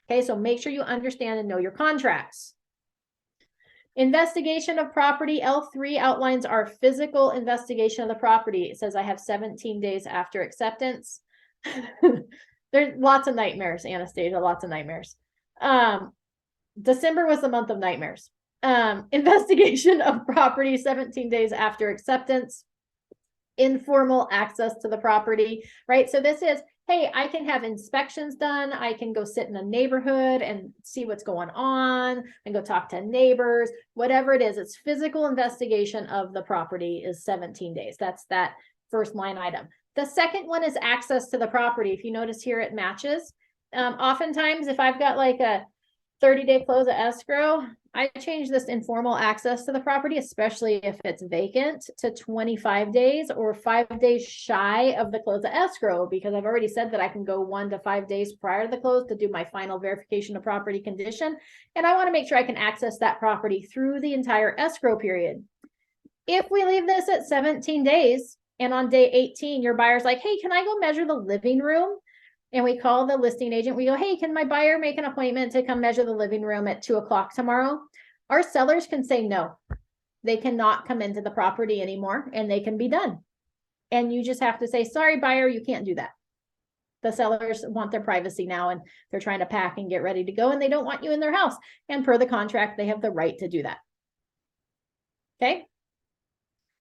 Okay, so make sure you understand and know your contracts. Investigation of property, L3 outlines our physical investigation of the property. It says I have 17 days after acceptance. There's lots of nightmares, Anastasia, lots of nightmares. December was the month of nightmares. Investigation of property, 17 days after acceptance. Informal access to the property, right? So this is, hey, I can have inspections done. I can go sit in a neighborhood and see what's going on and go talk to neighbors, whatever it is. It's physical investigation of the property is 17 days. That's that first line item. The second one is access to the property. If you notice here, it matches. Oftentimes, if I've got like a 30-day close of escrow, I change this informal access to the property, especially if it's vacant, to 25 days or 5 days shy of the close of escrow, because I've already said that I can go 1 to 5 days prior to the close to do my final verification of property condition. And I want to make sure I can access that property through the entire escrow period. If we leave this at 17 days and on day 18, your buyer's like, hey, can I go measure the living room? And we call the listing agent, we go, hey, can my buyer make an appointment to come measure the living room at 2 o'clock tomorrow? Our sellers can say no. They cannot come into the property anymore and they can be done. And you just have to say, sorry, buyer, you can't do that. The sellers want their privacy now and they're trying to pack and get ready to go and they don't want you in their house. And per the contract, they have the right to do that. Okay.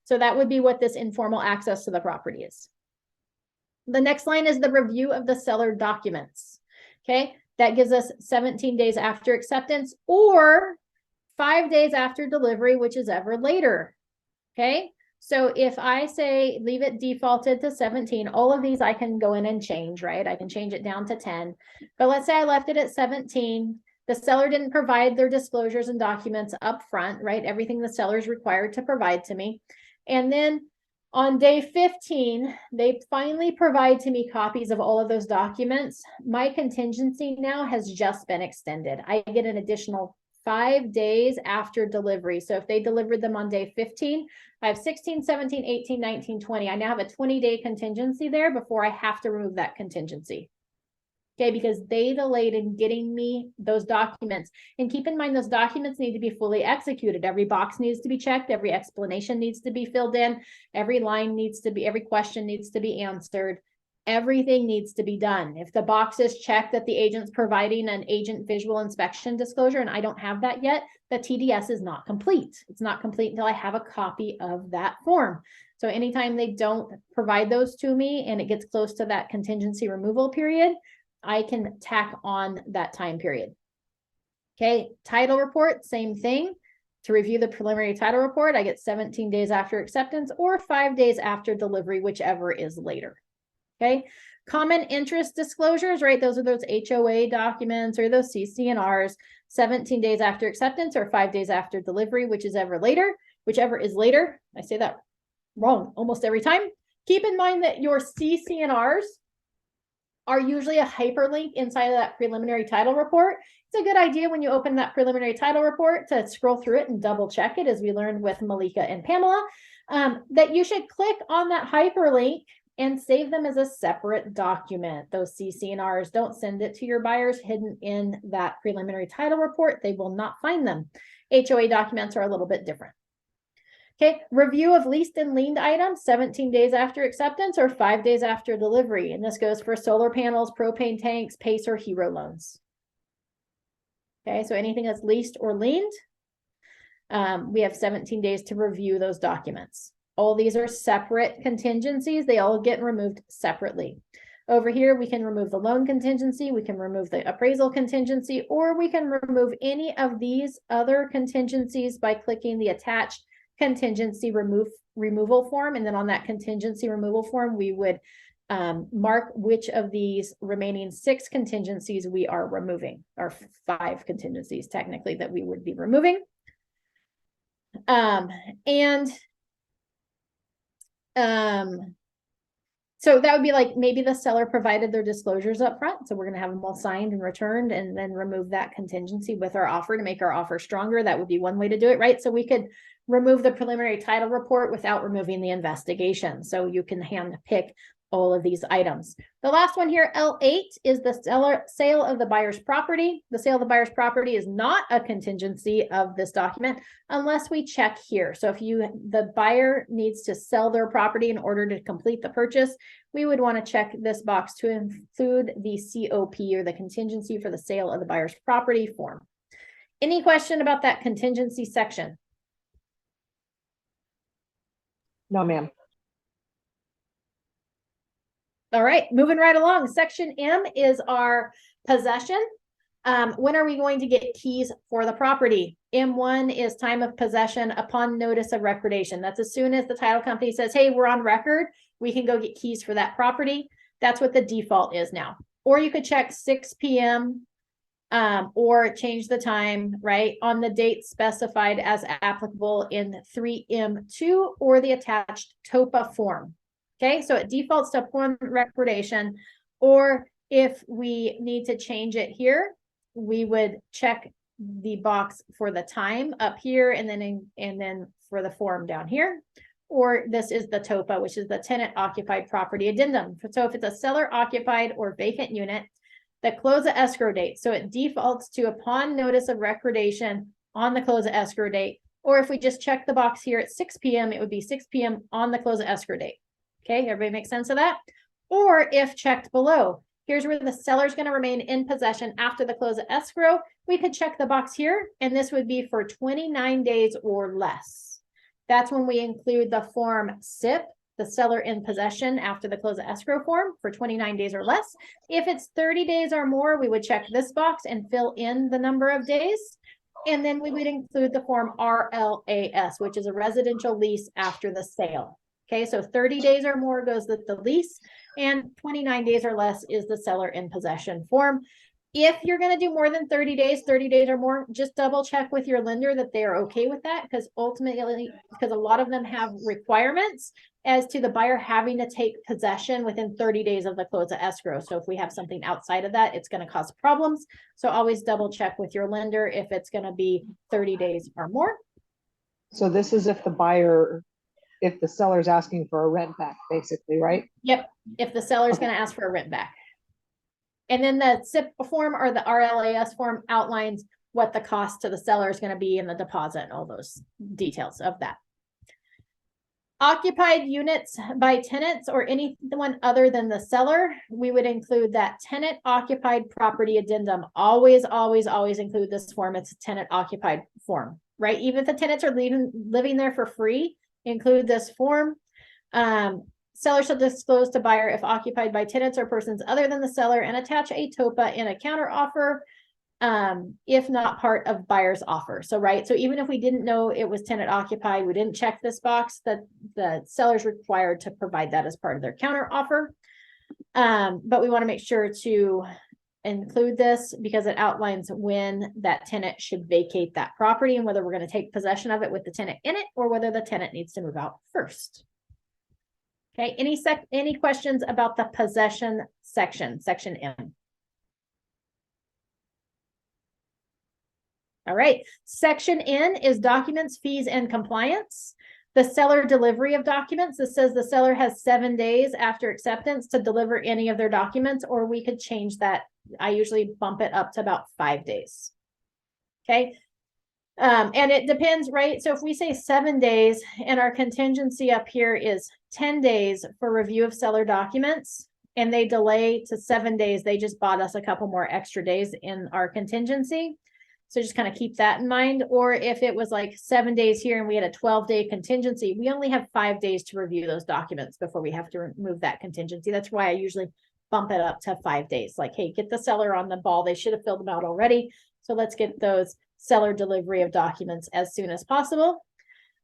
So that would be what this informal access to the property is. The next line is the review of the seller documents. Okay, that gives us 17 days after acceptance or 5 days after delivery, which is ever later. Okay, so if I say leave it defaulted to 17, all of these I can go in and change, right? I can change it down to 10. But let's say I left it at 17. The seller didn't provide their disclosures and documents up front, right? Everything the seller is required to provide to me. And then on day 15, they finally provide to me copies of all of those documents. My contingency now has just been extended. I get an additional 5 days after delivery. So if they delivered them on day 15, I have 16, 17, 18, 19, 20. I now have a 20-day contingency there before I have to remove that contingency. Okay, because they delayed in getting me those documents. And keep in mind, those documents need to be fully executed. Every box needs to be checked. Every explanation needs to be filled in. Every line needs to be, every question needs to be answered. Everything needs to be done. If the box is checked that the agent's providing an agent visual inspection disclosure, and I don't have that yet, the TDS is not complete. It's not complete until I have a copy of that form. So anytime they don't provide those to me and it gets close to that contingency removal period, I can tack on that time period. Okay, title report, same thing. To review the preliminary title report, I get 17 days after acceptance or 5 days after delivery, whichever is later. Okay, common interest disclosures, right? Those are those HOA documents or those CC&Rs, 17 days after acceptance or 5 days after delivery, whichever is later. I say that wrong almost every time. Keep in mind that your CC&Rs are usually a hyperlink inside of that preliminary title report. It's a good idea when you open that preliminary title report to scroll through it and double check it, as we learned with Malika and Pamela, that you should click on that hyperlink and save them as a separate document. Those CC&Rs, don't send it to your buyers hidden in that preliminary title report. They will not find them. HOA documents are a little bit different. Okay, review of leased and liened items, 17 days after acceptance or 5 days after delivery. And this goes for solar panels, propane tanks, PACE, or HERO loans. Okay, so anything that's leased or liened, we have 17 days to review those documents. All these are separate contingencies. They all get removed separately. Over here, we can remove the loan contingency, we can remove the appraisal contingency, or we can remove any of these other contingencies by clicking the attached contingency removal form. And then on that contingency removal form, we would mark which of these remaining 6 contingencies we are removing, or 5 contingencies technically that we would be removing. So that would be like maybe the seller provided their disclosures up front. So we're going to have them all signed and returned and then remove that contingency with our offer to make our offer stronger. That would be one way to do it, right? So we could remove the preliminary title report without removing the investigation. So you can hand pick all of these items. The last one here, L8, is the sale of the buyer's property. The sale of the buyer's property is not a contingency of this document unless we check here. So if the buyer needs to sell their property in order to complete the purchase, we would want to check this box to include the COP, or the contingency for the sale of the buyer's property form. Any question about that contingency section? No, ma'am. All right, moving right along. Section M is our possession. When are we going to get keys for the property? M1 is time of possession upon notice of recordation. That's as soon as the title company says, hey, we're on record, we can go get keys for that property. That's what the default is now. Or you could check 6 p.m. Or change the time, right, on the date specified as applicable in 3M2 or the attached TOPA form. Okay, so it defaults to upon recordation, or if we need to change it here, we would check the box for the time up here and then for the form down here. Or this is the TOPA, which is the tenant occupied property addendum. So if it's a seller occupied or vacant unit, the close of escrow date. So it defaults to upon notice of recordation on the close of escrow date. Or if we just check the box here at 6 p.m., it would be 6 p.m. on the close of escrow date. Okay, everybody make sense of that? Or if checked below, here's where the seller is going to remain in possession after the close of escrow. We could check the box here, and this would be for 29 days or less. That's when we include the form SIP, the seller in possession after the close of escrow form for 29 days or less. If it's 30 days or more, we would check this box and fill in the number of days. And then we would include the form RLAS, which is a residential lease after the sale. Okay, so 30 days or more goes with the lease, and 29 days or less is the seller in possession form. If you're going to do more than 30 days or more, just double check with your lender that they are okay with that, because ultimately, because a lot of them have requirements as to the buyer having to take possession within 30 days of the close of escrow. So if we have something outside of that, it's going to cause problems. So always double check with your lender if it's going to be 30 days or more. So this is if the seller's asking for a rent back, basically, right? Yep. If the seller's going to ask for a rent back. And then the SIP form or the RLAS form outlines what the cost to the seller is going to be and the deposit and all those details of that. Occupied units by tenants or anyone other than the seller, we would include that tenant occupied property addendum. Always, always, always include this form. It's a tenant occupied form, right? Even if the tenants are living there for free, include this form. Seller shall disclose to buyer if occupied by tenants or persons other than the seller and attach a TOPA in a counter offer, if not part of buyer's offer. So, right. So even if we didn't know it was tenant occupied, we didn't check this box, that the seller's required to provide that as part of their counter offer. But we want to make sure to include this because it outlines when that tenant should vacate that property and whether we're going to take possession of it with the tenant in it or whether the tenant needs to move out first. Okay, any questions about the possession section, section M? All right, section N is documents, fees, and compliance. The seller delivery of documents. This says the seller has 7 days after acceptance to deliver any of their documents, or we could change that. I usually bump it up to about 5 days. Okay. And it depends, right? So if we say 7 days and our contingency up here is 10 days for review of seller documents and they delay to 7 days, they just bought us a couple more extra days in our contingency. So just kind of keep that in mind. Or if it was like 7 days here and we had a 12-day contingency, we only have 5 days to review those documents before we have to remove that contingency. That's why I usually bump it up to 5 days. Like, hey, get the seller on the ball. They should have filled them out already. So let's get those seller delivery of documents as soon as possible.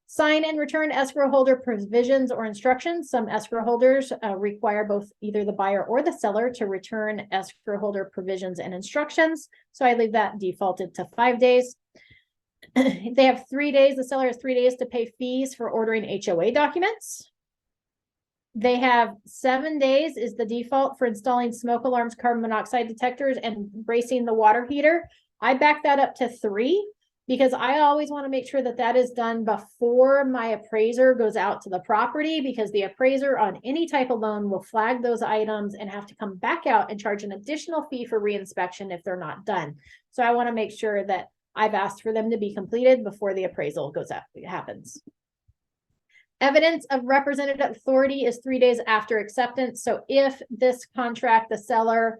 Sign and return escrow holder provisions or instructions. Some escrow holders require both either the buyer or the seller to return escrow holder provisions and instructions. So I leave that defaulted to 5 days. They have 3 days. The seller has 3 days to pay fees for ordering HOA documents. They have 7 days is the default for installing smoke alarms, carbon monoxide detectors, and bracing the water heater. I back that up to 3 because I always want to make sure that that is done before my appraiser goes out to the property, because the appraiser on any type of loan will flag those items and have to come back out and charge an additional fee for reinspection if they're not done. So I want to make sure that I've asked for them to be completed before the appraisal goes up, happens. Evidence of representative authority is 3 days after acceptance. So if this contract, the seller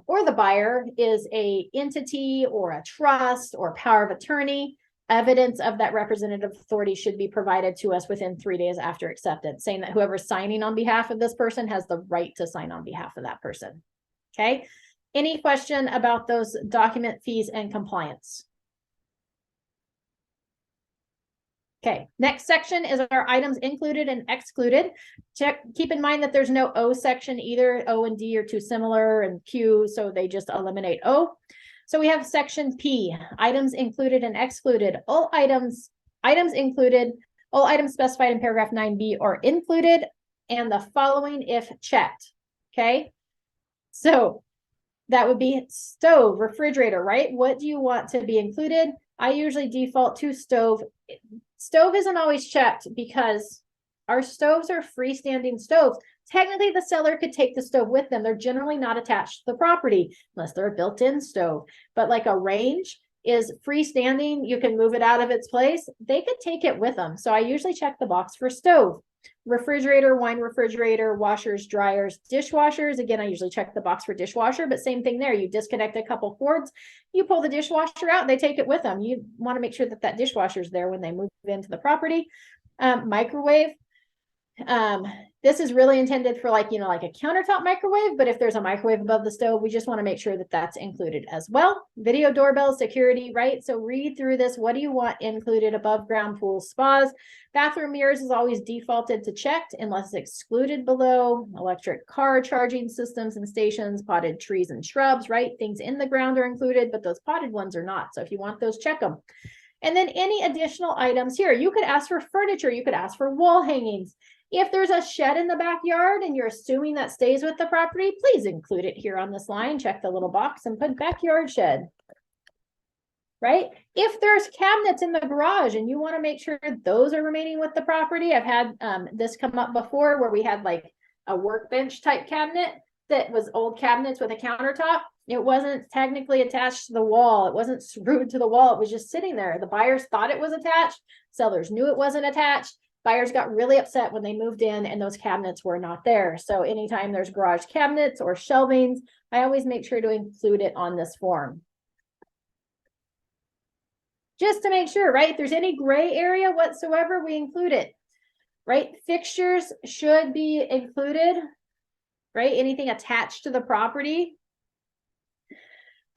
or the buyer is a entity or a trust or power of attorney, evidence of that representative authority should be provided to us within 3 days after acceptance, saying that whoever's signing on behalf of this person has the right to sign on behalf of that person. Okay. Any question about those document fees and compliance? Okay, next section is our items included and excluded. Keep in mind that there's no O section either. O and D are too similar, and Q, so they just eliminate O. So we have section P, items included and excluded. All items included, all items specified in paragraph 9B are included, and the following if checked. Okay, so that would be stove, refrigerator, right? What do you want to be included? I usually default to stove. Stove isn't always checked because our stoves are freestanding stoves. Technically, the seller could take the stove with them. They're generally not attached to the property unless they're a built-in stove. But like a range is freestanding, you can move it out of its place. They could take it with them. So I usually check the box for stove. Refrigerator, wine refrigerator, washers, dryers, dishwashers. Again, I usually check the box for dishwasher, but same thing there. You disconnect a couple cords, you pull the dishwasher out, they take it with them. You want to make sure that that dishwasher is there when they move into the property. Microwave. This is really intended for like, like a countertop microwave, but if there's a microwave above the stove, we just want to make sure that that's included as well. Video doorbell, security, right? So read through this. What do you want included? Above ground pools, spas, bathroom mirrors is always defaulted to checked unless excluded below. Electric car charging systems and stations, potted trees and shrubs, right? Things in the ground are included, but those potted ones are not. So if you want those, check them. And then any additional items here, you could ask for furniture, you could ask for wall hangings. If there's a shed in the backyard and you're assuming that stays with the property, please include it here on this line. Check the little box and put backyard shed. Right? If there's cabinets in the garage and you want to make sure those are remaining with the property, I've had this come up before where we had like a workbench type cabinet that was old cabinets with a countertop. It wasn't technically attached to the wall. It wasn't screwed to the wall. It was just sitting there. The buyers thought it was attached. Sellers knew it wasn't attached. Buyers got really upset when they moved in and those cabinets were not there. So anytime there's garage cabinets or shelvings, I always make sure to include it on this form. Just to make sure, right? If there's any gray area whatsoever, we include it, right? Fixtures should be included, right? Anything attached to the property.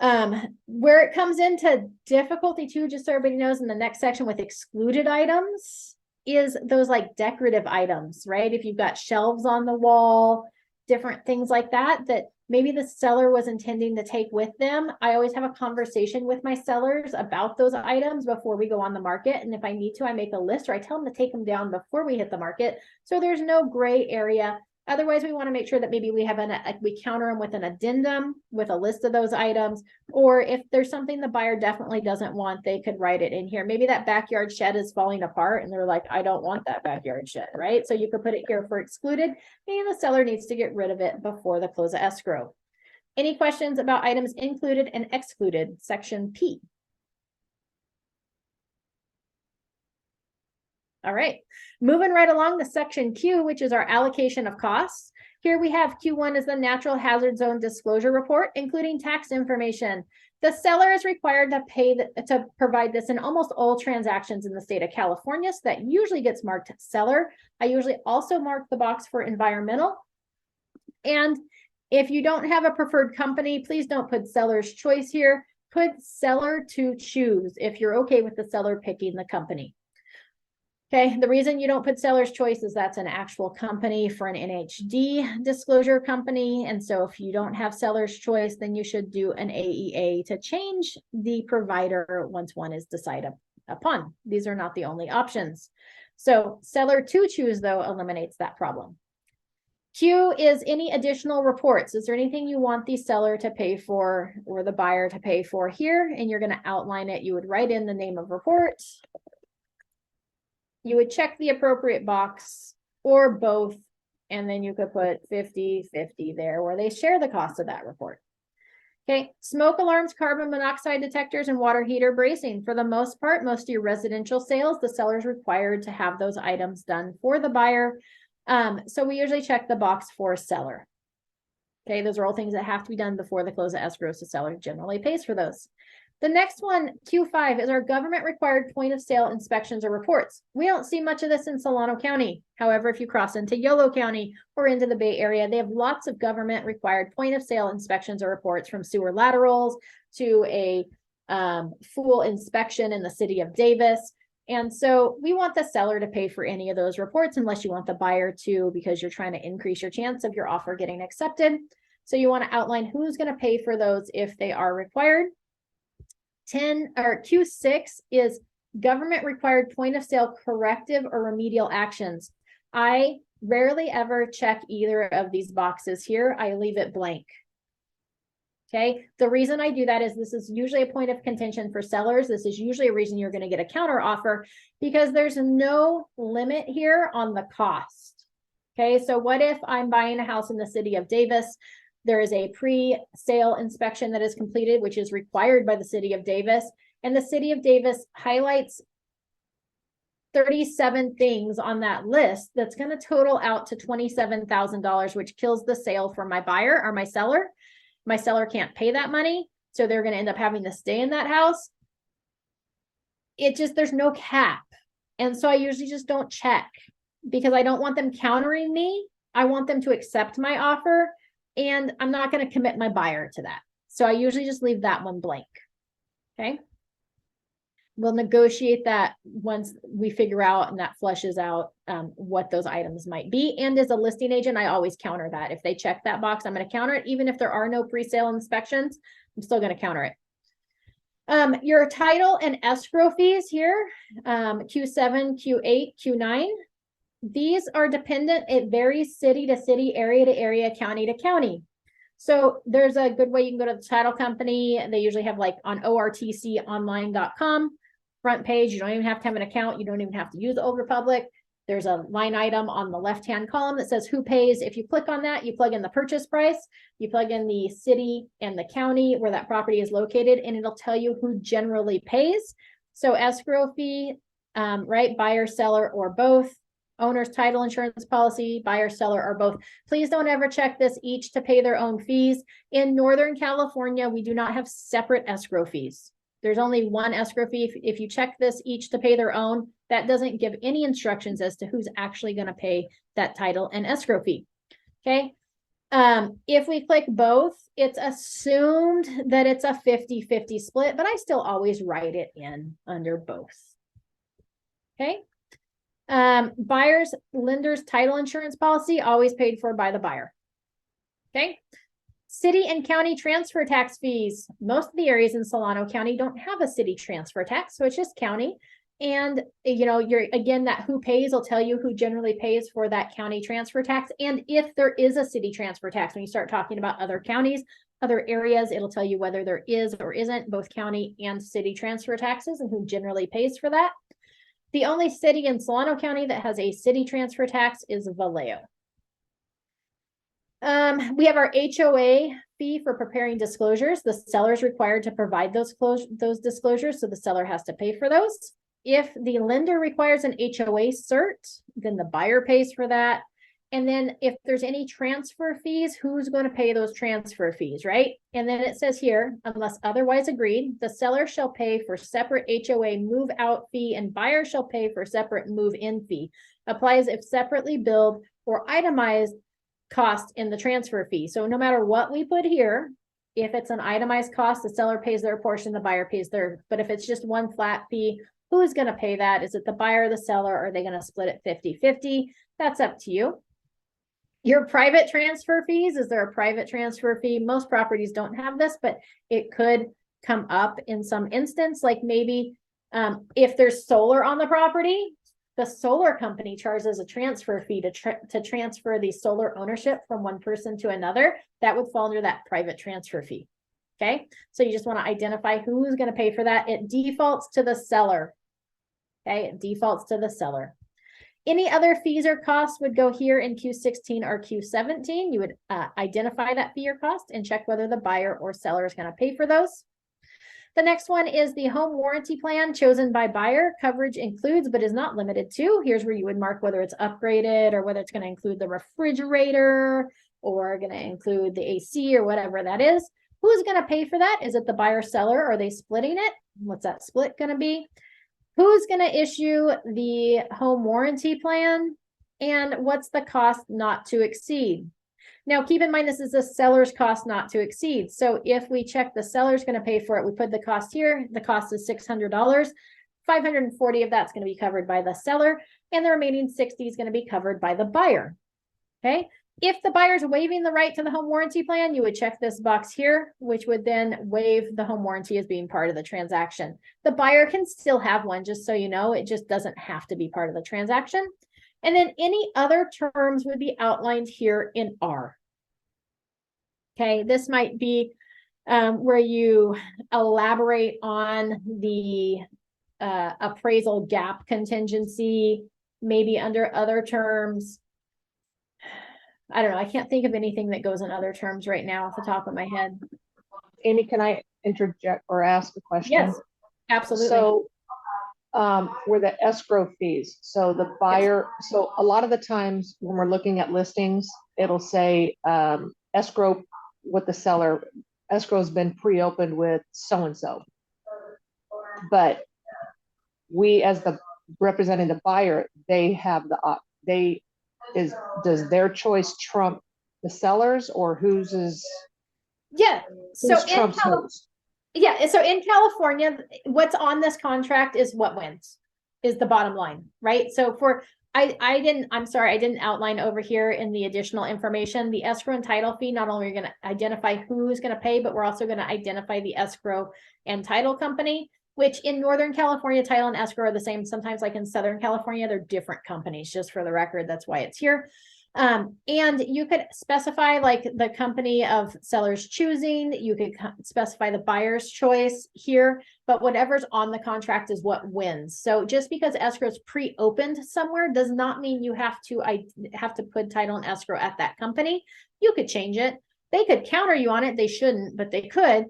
Where it comes into difficulty too, just so everybody knows in the next section with excluded items, is those like decorative items, right? If you've got shelves on the wall, different things like that, that maybe the seller was intending to take with them. I always have a conversation with my sellers about those items before we go on the market. And if I need to, I make a list or I tell them to take them down before we hit the market. So there's no gray area. Otherwise, we want to make sure that maybe we have we counter them with an addendum with a list of those items, or if there's something the buyer definitely doesn't want, they could write it in here. Maybe that backyard shed is falling apart and they're like, I don't want that backyard shed, right? So you could put it here for excluded, meaning the seller needs to get rid of it before the close of escrow. Any questions about items included and excluded, section P? All right, moving right along to section Q, which is our allocation of costs. Here we have Q1 is the natural hazard zone disclosure report, including tax information. The seller is required to provide this in almost all transactions in the state of California. So that usually gets marked seller. I usually also mark the box for environmental. And if you don't have a preferred company, please don't put seller's choice here. Put seller to choose if you're okay with the seller picking the company. Okay, the reason you don't put seller's choice is that's an actual company for an NHD disclosure company. And so if you don't have seller's choice, then you should do an AEA to change the provider once one is decided upon. These are not the only options. So seller to choose, though, eliminates that problem. Q is any additional reports. Is there anything you want the seller to pay for or the buyer to pay for here? And you're going to outline it. You would write in the name of report. You would check the appropriate box or both, and then you could put 50-50 there where they share the cost of that report. Okay, smoke alarms, carbon monoxide detectors, and water heater bracing. For the most part, most of your residential sales, the seller is required to have those items done for the buyer. So we usually check the box for seller. Okay, those are all things that have to be done before the close of escrow, so seller generally pays for those. The next one, Q5, is our government required point of sale inspections or reports. We don't see much of this in Solano County. However, if you cross into Yolo County or into the Bay Area, they have lots of government required point of sale inspections or reports, from sewer laterals to a full inspection in the city of Davis. And so we want the seller to pay for any of those reports, unless you want the buyer to, because you're trying to increase your chance of your offer getting accepted. So you want to outline who's going to pay for those if they are required. Q6 is government required point of sale corrective or remedial actions. I rarely ever check either of these boxes here. I leave it blank. Okay, the reason I do that is this is usually a point of contention for sellers. This is usually a reason you're going to get a counter offer, because there's no limit here on the cost. Okay, so what if I'm buying a house in the city of Davis? There is a pre-sale inspection that is completed, which is required by the city of Davis. And the city of Davis highlights 37 things on that list that's going to total out to $27,000, which kills the sale for my buyer or my seller. My seller can't pay that money, so they're going to end up having to stay in that house. There's no cap. And so I usually just don't check, because I don't want them countering me. I want them to accept my offer, and I'm not going to commit my buyer to that. So I usually just leave that one blank. Okay. We'll negotiate that once we figure out and that flushes out what those items might be. And as a listing agent, I always counter that. If they check that box, I'm going to counter it. Even if there are no pre-sale inspections, I'm still going to counter it. Your title and escrow fees here, Q7, Q8, Q9. These are dependent. It varies city to city, area to area, county to county. So there's a good way you can go to the title company. They usually have, like, on ortconline.com front page. You don't even have to have an account. You don't even have to use Old Republic. There's a line item on the left-hand column that says who pays. If you click on that, you plug in the purchase price, you plug in the city and the county where that property is located, and it'll tell you who generally pays. So escrow fee, right? Buyer, seller, or both. Owner's title insurance policy, buyer, seller, or both. Please don't ever check this each to pay their own fees. In Northern California, we do not have separate escrow fees. There's only one escrow fee. If you check this each to pay their own, that doesn't give any instructions as to who's actually going to pay that title and escrow fee. Okay. If we click both, it's assumed that it's a 50-50 split, but I still always write it in under both. Okay. Buyer's lender's title insurance policy, always paid for by the buyer. Okay. City and county transfer tax fees. Most of the areas in Solano County don't have a city transfer tax, so it's just county. And, you know, again, that who pays will tell you who generally pays for that county transfer tax. And if there is a city transfer tax, when you start talking about other counties, other areas, it'll tell you whether there is or isn't both county and city transfer taxes and who generally pays for that. The only city in Solano County that has a city transfer tax is Vallejo. We have our HOA fee for preparing disclosures. The seller is required to provide those disclosures, so the seller has to pay for those. If the lender requires an HOA cert, then the buyer pays for that. And then if there's any transfer fees, who's going to pay those transfer fees, right? And then it says here, unless otherwise agreed, the seller shall pay for separate HOA move out fee and buyer shall pay for separate move in fee. Applies if separately billed or itemized cost in the transfer fee. So no matter what we put here, if it's an itemized cost, the seller pays their portion, the buyer pays their, but if it's just one flat fee, who is going to pay that? Is it the buyer or the seller? Or are they going to split it 50-50? That's up to you. Your private transfer fees, is there a private transfer fee? Most properties don't have this, but it could come up in some instance, like maybe if there's solar on the property, the solar company charges a transfer fee to transfer the solar ownership from one person to another. That would fall under that private transfer fee. Okay, so you just want to identify who's going to pay for that. It defaults to the seller. Okay, it defaults to the seller. Any other fees or costs would go here in Q16 or Q17. You would identify that fee or cost and check whether the buyer or seller is going to pay for those. The next one is the home warranty plan chosen by buyer. Coverage includes, but is not limited to. Here's where you would mark whether it's upgraded or whether it's going to include the refrigerator or going to include the AC or whatever that is. Who's going to pay for that? Is it the buyer seller? Are they splitting it? What's that split going to be? Who's going to issue the home warranty plan? And what's the cost not to exceed? Now, keep in mind, this is the seller's cost not to exceed. So if we check the seller's going to pay for it, we put the cost here. The cost is $600. 540 of that's going to be covered by the seller, and the remaining 60 is going to be covered by the buyer. Okay. If the buyer's waiving the right to the home warranty plan, you would check this box here, which would then waive the home warranty as being part of the transaction. The buyer can still have one, just so you know, it just doesn't have to be part of the transaction. And then any other terms would be outlined here in R. Okay, this might be where you elaborate on the appraisal gap contingency, maybe under other terms. I don't know. I can't think of anything that goes in other terms right now off the top of my head. Amy, can I interject or ask a question? Yes, absolutely. So were the escrow fees. So the buyer, so a lot of the times when we're looking at listings, it'll say escrow with the seller, escrow has been pre-opened with so-and-so. But we, as the representing the buyer, they have the, does their choice trump the sellers, or whose is? Yeah. So whose in California, what's on this contract is what wins, is the bottom line, right? So for I'm sorry, I didn't outline over here in the additional information, the escrow and title fee. Not only are we going to identify who's going to pay, but we're also going to identify the escrow and title company, which in Northern California, title and escrow are the same. Sometimes like in Southern California, they're different companies, just for the record. That's why it's here. And you could specify like the company of seller's choosing, you could specify the buyer's choice here, but whatever's on the contract is what wins. So just because escrow is pre-opened somewhere does not mean you have to put title and escrow at that company. You could change it. They could counter you on it. They shouldn't, but they could.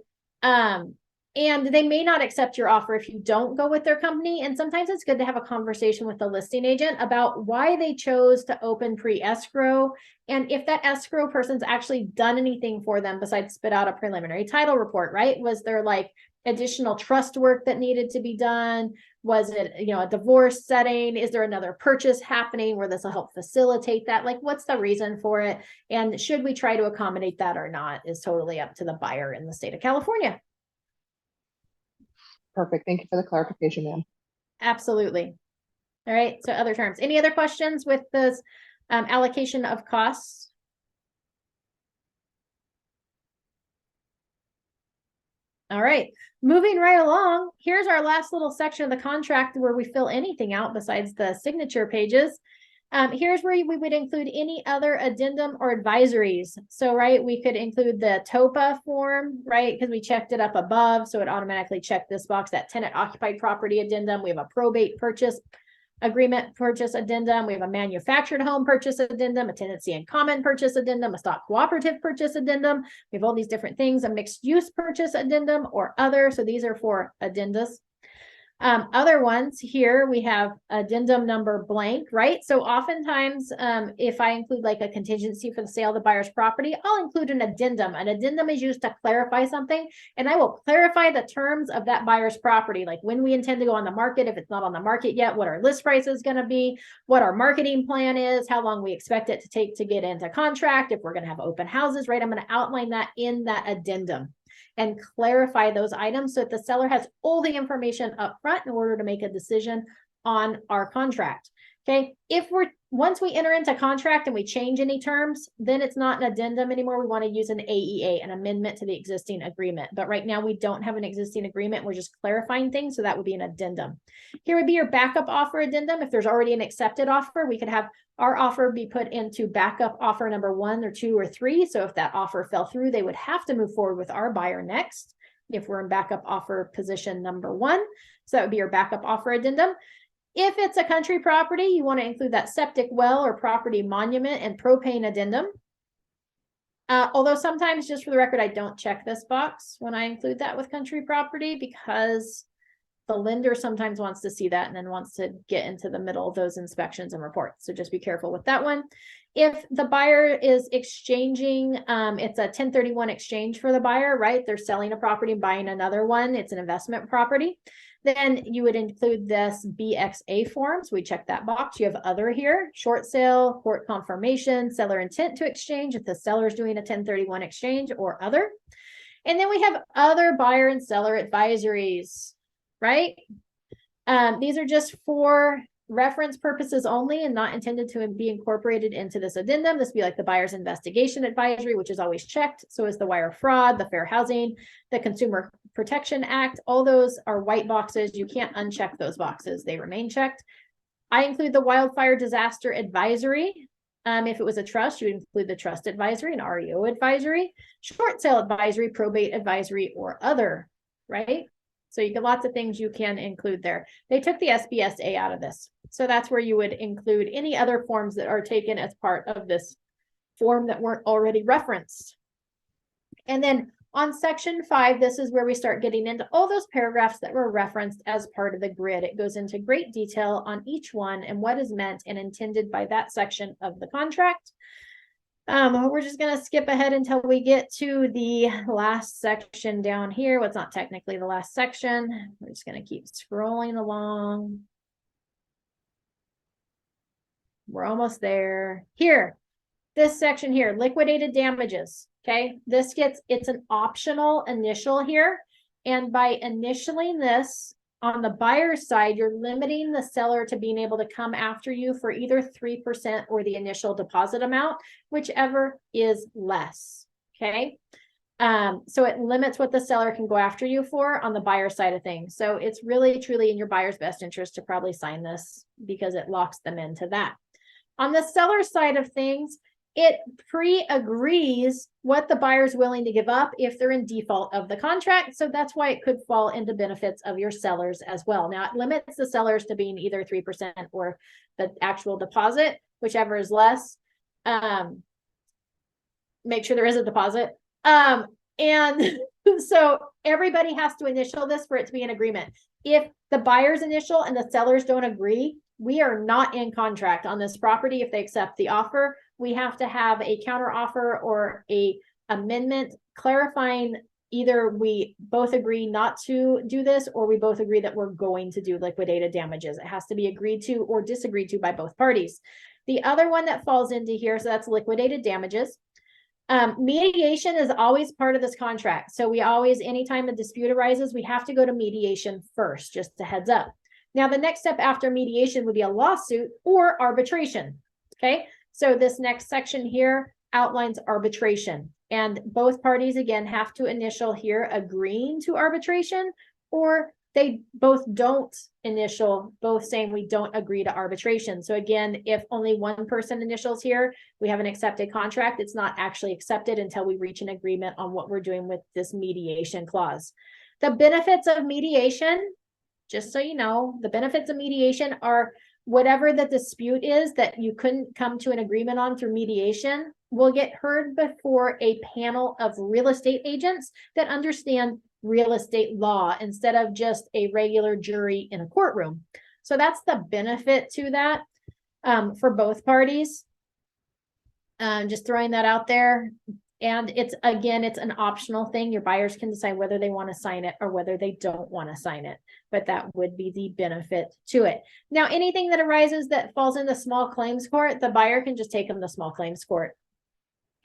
And they may not accept your offer if you don't go with their company. And sometimes it's good to have a conversation with the listing agent about why they chose to open pre-escrow. And if that escrow person's actually done anything for them besides spit out a preliminary title report, right? Was there like additional trust work that needed to be done? Was it, a divorce setting? Is there another purchase happening where this will help facilitate that? Like, what's the reason for it? And should we try to accommodate that or not is totally up to the buyer in the state of California. Perfect. Thank you for the clarification, ma'am. Absolutely. All right. So other terms. Any other questions with this allocation of costs? All right. Moving right along. Here's our last little section of the contract where we fill anything out besides the signature pages. Here's where we would include any other addendum or advisories. So, right, we could include the TOPA form, right, because we checked it up above. So it automatically checked this box, that tenant occupied property addendum. We have a probate purchase agreement purchase addendum. We have a manufactured home purchase addendum, a tenancy in common purchase addendum, a stock cooperative purchase addendum. We have all these different things, a mixed use purchase addendum or other. So these are for addendas. Other ones here, we have addendum number blank, right? So oftentimes, if I include like a contingency for the sale of the buyer's property, I'll include an addendum. An addendum is used to clarify something, and I will clarify the terms of that buyer's property, like when we intend to go on the market, if it's not on the market yet, what our list price is going to be, what our marketing plan is, how long we expect it to take to get into contract, if we're going to have open houses, right? I'm going to outline that in that addendum and clarify those items so that the seller has all the information up front in order to make a decision on our contract. Okay, once we enter into contract and we change any terms, then it's not an addendum anymore. We want to use an AEA, an amendment to the existing agreement. But right now we don't have an existing agreement. We're just clarifying things. So that would be an addendum. Here would be your backup offer addendum. If there's already an accepted offer, we could have our offer be put into backup offer number 1 or 2 or 3. So if that offer fell through, they would have to move forward with our buyer next if we're in backup offer position number 1. So that would be your backup offer addendum. If it's a country property, you want to include that septic well or property monument and propane addendum. Although sometimes, just for the record, I don't check this box when I include that with country property because the lender sometimes wants to see that and then wants to get into the middle of those inspections and reports. So just be careful with that one. If the buyer is exchanging, it's a 1031 exchange for the buyer, right? They're selling a property and buying another one. It's an investment property. Then you would include this BXA forms. We check that box. You have other here, short sale, court confirmation, seller intent to exchange if the seller's doing a 1031 exchange or other. And then we have other buyer and seller advisories, right? These are just for reference purposes only and not intended to be incorporated into this addendum. This would be like the buyer's investigation advisory, which is always checked. So is the wire fraud, the fair housing, the Consumer Protection Act. All those are white boxes. You can't uncheck those boxes. They remain checked. I include the wildfire disaster advisory. If it was a trust, you would include the trust advisory and REO advisory, short sale advisory, probate advisory, or other, right? So you get lots of things you can include there. They took the SBSA out of this. So that's where you would include any other forms that are taken as part of this form that weren't already referenced. And then on section 5, this is where we start getting into all those paragraphs that were referenced as part of the grid. It goes into great detail on each one and what is meant and intended by that section of the contract. We're just going to skip ahead until we get to the last section down here. What's not technically the last section. We're just going to keep scrolling along. We're almost there. Here, this section here, liquidated damages. Okay, it's an optional initial here. And by initialing this on the buyer's side, you're limiting the seller to being able to come after you for either 3% or the initial deposit amount, whichever is less. Okay. So it limits what the seller can go after you for on the buyer side of things. So it's really, truly in your buyer's best interest to probably sign this because it locks them into that. On the seller side of things, it pre-agrees what the buyer's willing to give up if they're in default of the contract. So that's why it could fall into benefits of your sellers as well. Now it limits the sellers to being either 3% or the actual deposit, whichever is less. Make sure there is a deposit. And so everybody has to initial this for it to be an agreement. If the buyer's initial and the sellers don't agree, we are not in contract on this property. If they accept the offer, we have to have a counter offer or a amendment clarifying either we both agree not to do this or we both agree that we're going to do liquidated damages. It has to be agreed to or disagreed to by both parties. The other one that falls into here, so that's liquidated damages. Mediation is always part of this contract. So we always, anytime a dispute arises, we have to go to mediation first, just a heads up. Now, the next step after mediation would be a lawsuit or arbitration. Okay. So this next section here outlines arbitration, and both parties again have to initial here agreeing to arbitration, or they both don't initial, both saying we don't agree to arbitration. So again, if only one person initials here, we have an accepted contract. It's not actually accepted until we reach an agreement on what we're doing with this mediation clause. The benefits of mediation, just so you know, the benefits of mediation are whatever the dispute is that you couldn't come to an agreement on through mediation will get heard before a panel of real estate agents that understand real estate law instead of just a regular jury in a courtroom. So that's the benefit to that for both parties. Just throwing that out there. And it's an optional thing. Your buyers can decide whether they want to sign it or whether they don't want to sign it, but that would be the benefit to it. Now, anything that arises that falls in the small claims court, the buyer can just take them to small claims court.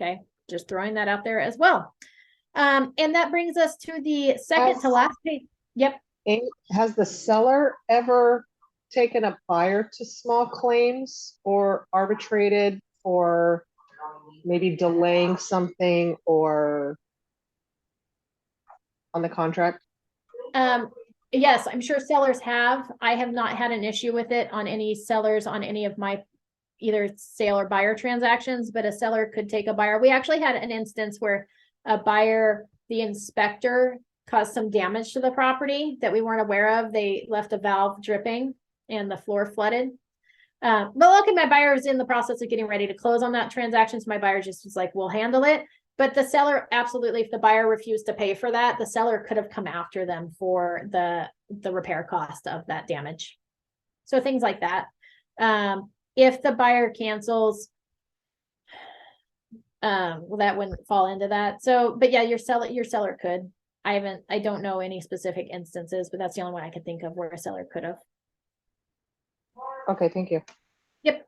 Okay, just throwing that out there as well. And that brings us to the second to last page. Yep. Has the seller ever taken a buyer to small claims or arbitrated for maybe delaying something or on the contract? Yes, I'm sure sellers have. I have not had an issue with it on any sellers on any of my either sale or buyer transactions, but a seller could take a buyer. We actually had an instance where a buyer, the inspector caused some damage to the property that we weren't aware of. They left a valve dripping and the floor flooded. But luckily my buyer was in the process of getting ready to close on that transaction. So my buyer just was like, we'll handle it. But the seller, absolutely, if the buyer refused to pay for that, the seller could have come after them for the the repair cost of that damage. So things like that. If the buyer cancels, well, that wouldn't fall into that. So, but yeah, your seller could. I don't know any specific instances, but that's the only one I could think of where a seller could have. Okay, thank you. Yep.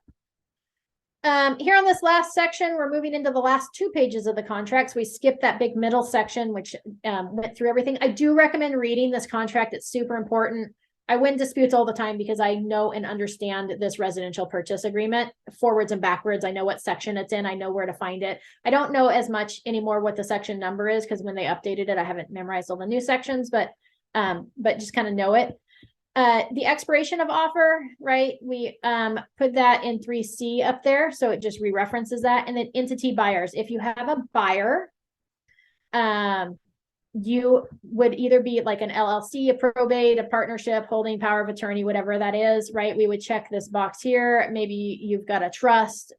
Here on this last section, we're moving into the last 2 pages of the contracts. We skipped that big middle section, which went through everything. I do recommend reading this contract. It's super important. I win disputes all the time because I know and understand this residential purchase agreement forwards and backwards. I know what section it's in. I know where to find it. I don't know as much anymore what the section number is because when they updated it, I haven't memorized all the new sections, but just kind of know it. The expiration of offer, right? We put that in 3C up there. So it just re-references that. And then entity buyers. If you have a buyer, you would either be like an LLC, a probate, a partnership, holding power of attorney, whatever that is, right? We would check this box here. Maybe you've got a trust,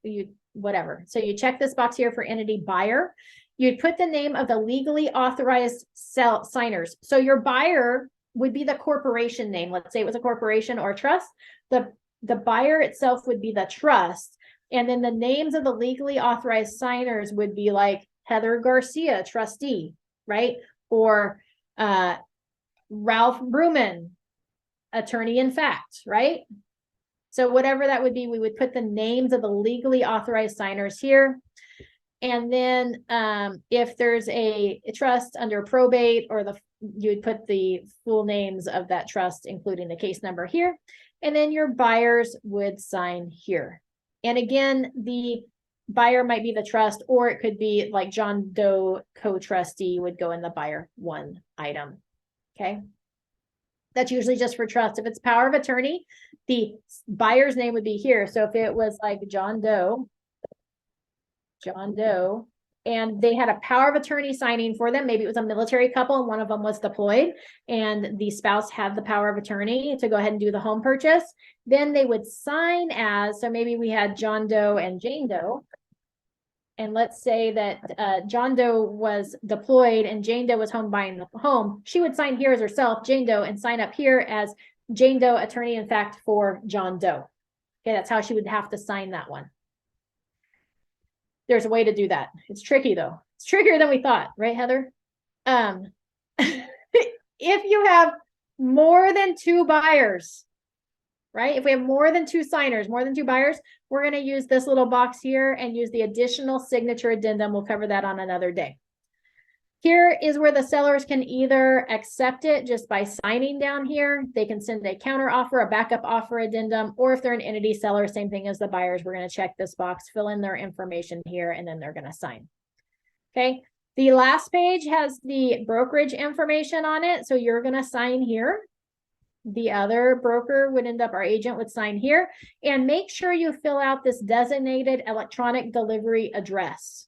whatever. So you check this box here for entity buyer. You'd put the name of the legally authorized signers. So your buyer would be the corporation name. Let's say it was a corporation or trust. The buyer itself would be the trust. And then the names of the legally authorized signers would be like Heather Garcia, trustee, right? Or Ralph Bruman, attorney in fact, right? So whatever that would be, we would put the names of the legally authorized signers here. And then if there's a trust under probate or you would put the full names of that trust, including the case number here. And then your buyers would sign here. And again, the buyer might be the trust, or it could be like John Doe co-trustee would go in the buyer 1 item. Okay. That's usually just for trust. If it's power of attorney, the buyer's name would be here. So if it was like John Doe, and they had a power of attorney signing for them, maybe it was a military couple and one of them was deployed and the spouse had the power of attorney to go ahead and do the home purchase, then they would sign as, so maybe we had John Doe and Jane Doe. And let's say that John Doe was deployed and Jane Doe was home buying the home. She would sign here as herself, Jane Doe, and sign up here as Jane Doe, attorney in fact for John Doe. Okay, that's how she would have to sign that one. There's a way to do that. It's tricky though. It's trickier than we thought, right, Heather? If you have more than 2 buyers, right? If we have more than 2 signers, more than 2 buyers, we're going to use this little box here and use the additional signature addendum. We'll cover that on another day. Here is where the sellers can either accept it just by signing down here. They can send a counter offer, a backup offer addendum, or if they're an entity seller, same thing as the buyers, we're going to check this box, fill in their information here, and then they're going to sign. Okay. The last page has the brokerage information on it. So you're going to sign here. The other broker would end up, our agent would sign here, and make sure you fill out this designated electronic delivery address.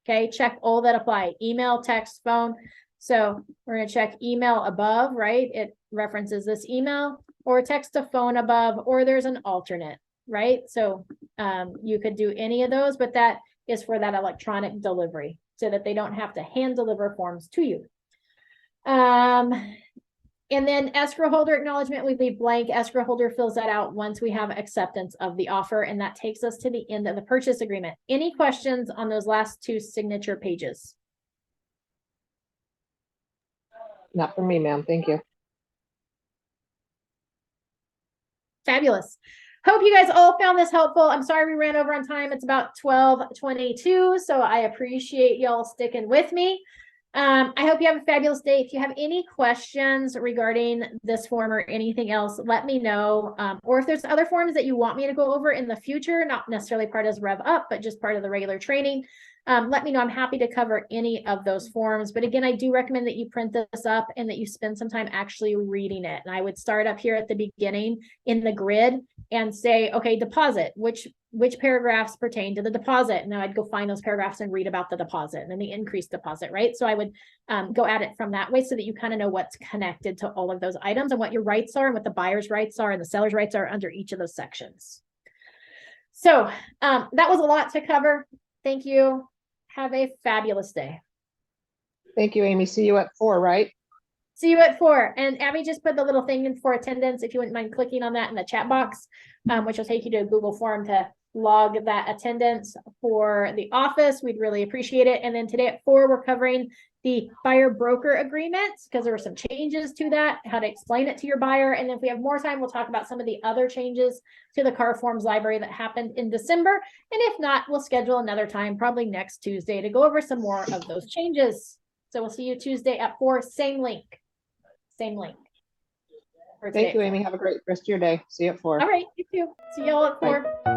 Okay, check all that apply, email, text, phone. So we're going to check email above, right? It references this email, or text to phone above, or there's an alternate, right? So you could do any of those, but that is for that electronic delivery so that they don't have to hand deliver forms to you. And then escrow holder acknowledgement, we leave blank. Escrow holder fills that out once we have acceptance of the offer. And that takes us to the end of the purchase agreement. Any questions on those last 2 signature pages? Not for me, ma'am. Thank you. Fabulous. Hope you guys all found this helpful. I'm sorry we ran over on time. It's about 12:22. So I appreciate y'all sticking with me. I hope you have a fabulous day. If you have any questions regarding this form or anything else, let me know. Or if there's other forms that you want me to go over in the future, not necessarily part as Rev Up, but just part of the regular training, let me know. I'm happy to cover any of those forms. But again, I do recommend that you print this up and that you spend some time actually reading it. And I would start up here at the beginning in the grid and say, okay, deposit, which paragraphs pertain to the deposit. And then I'd go find those paragraphs and read about the deposit and then the increased deposit, right? So I would go at it from that way so that you kind of know what's connected to all of those items and what your rights are and what the buyer's rights are and the seller's rights are under each of those sections. So that was a lot to cover. Thank you. Have a fabulous day. Thank you, Amy. See you at 4, right? See you at 4. And Abby just put the little thing in for attendance, if you wouldn't mind clicking on that in the chat box, which will take you to a Google form to log that attendance for the office. We'd really appreciate it. And then today at 4, we're covering the buyer broker agreements because there were some changes to that, how to explain it to your buyer. And then if we have more time, we'll talk about some of the other changes to the car forms library that happened in December. And if not, we'll schedule another time, probably next Tuesday, to go over some more of those changes. So we'll see you Tuesday at 4, same link. Same link. Thank you, Amy. Have a great rest of your day. See you at 4. All right, you too. See y'all at 4. Bye.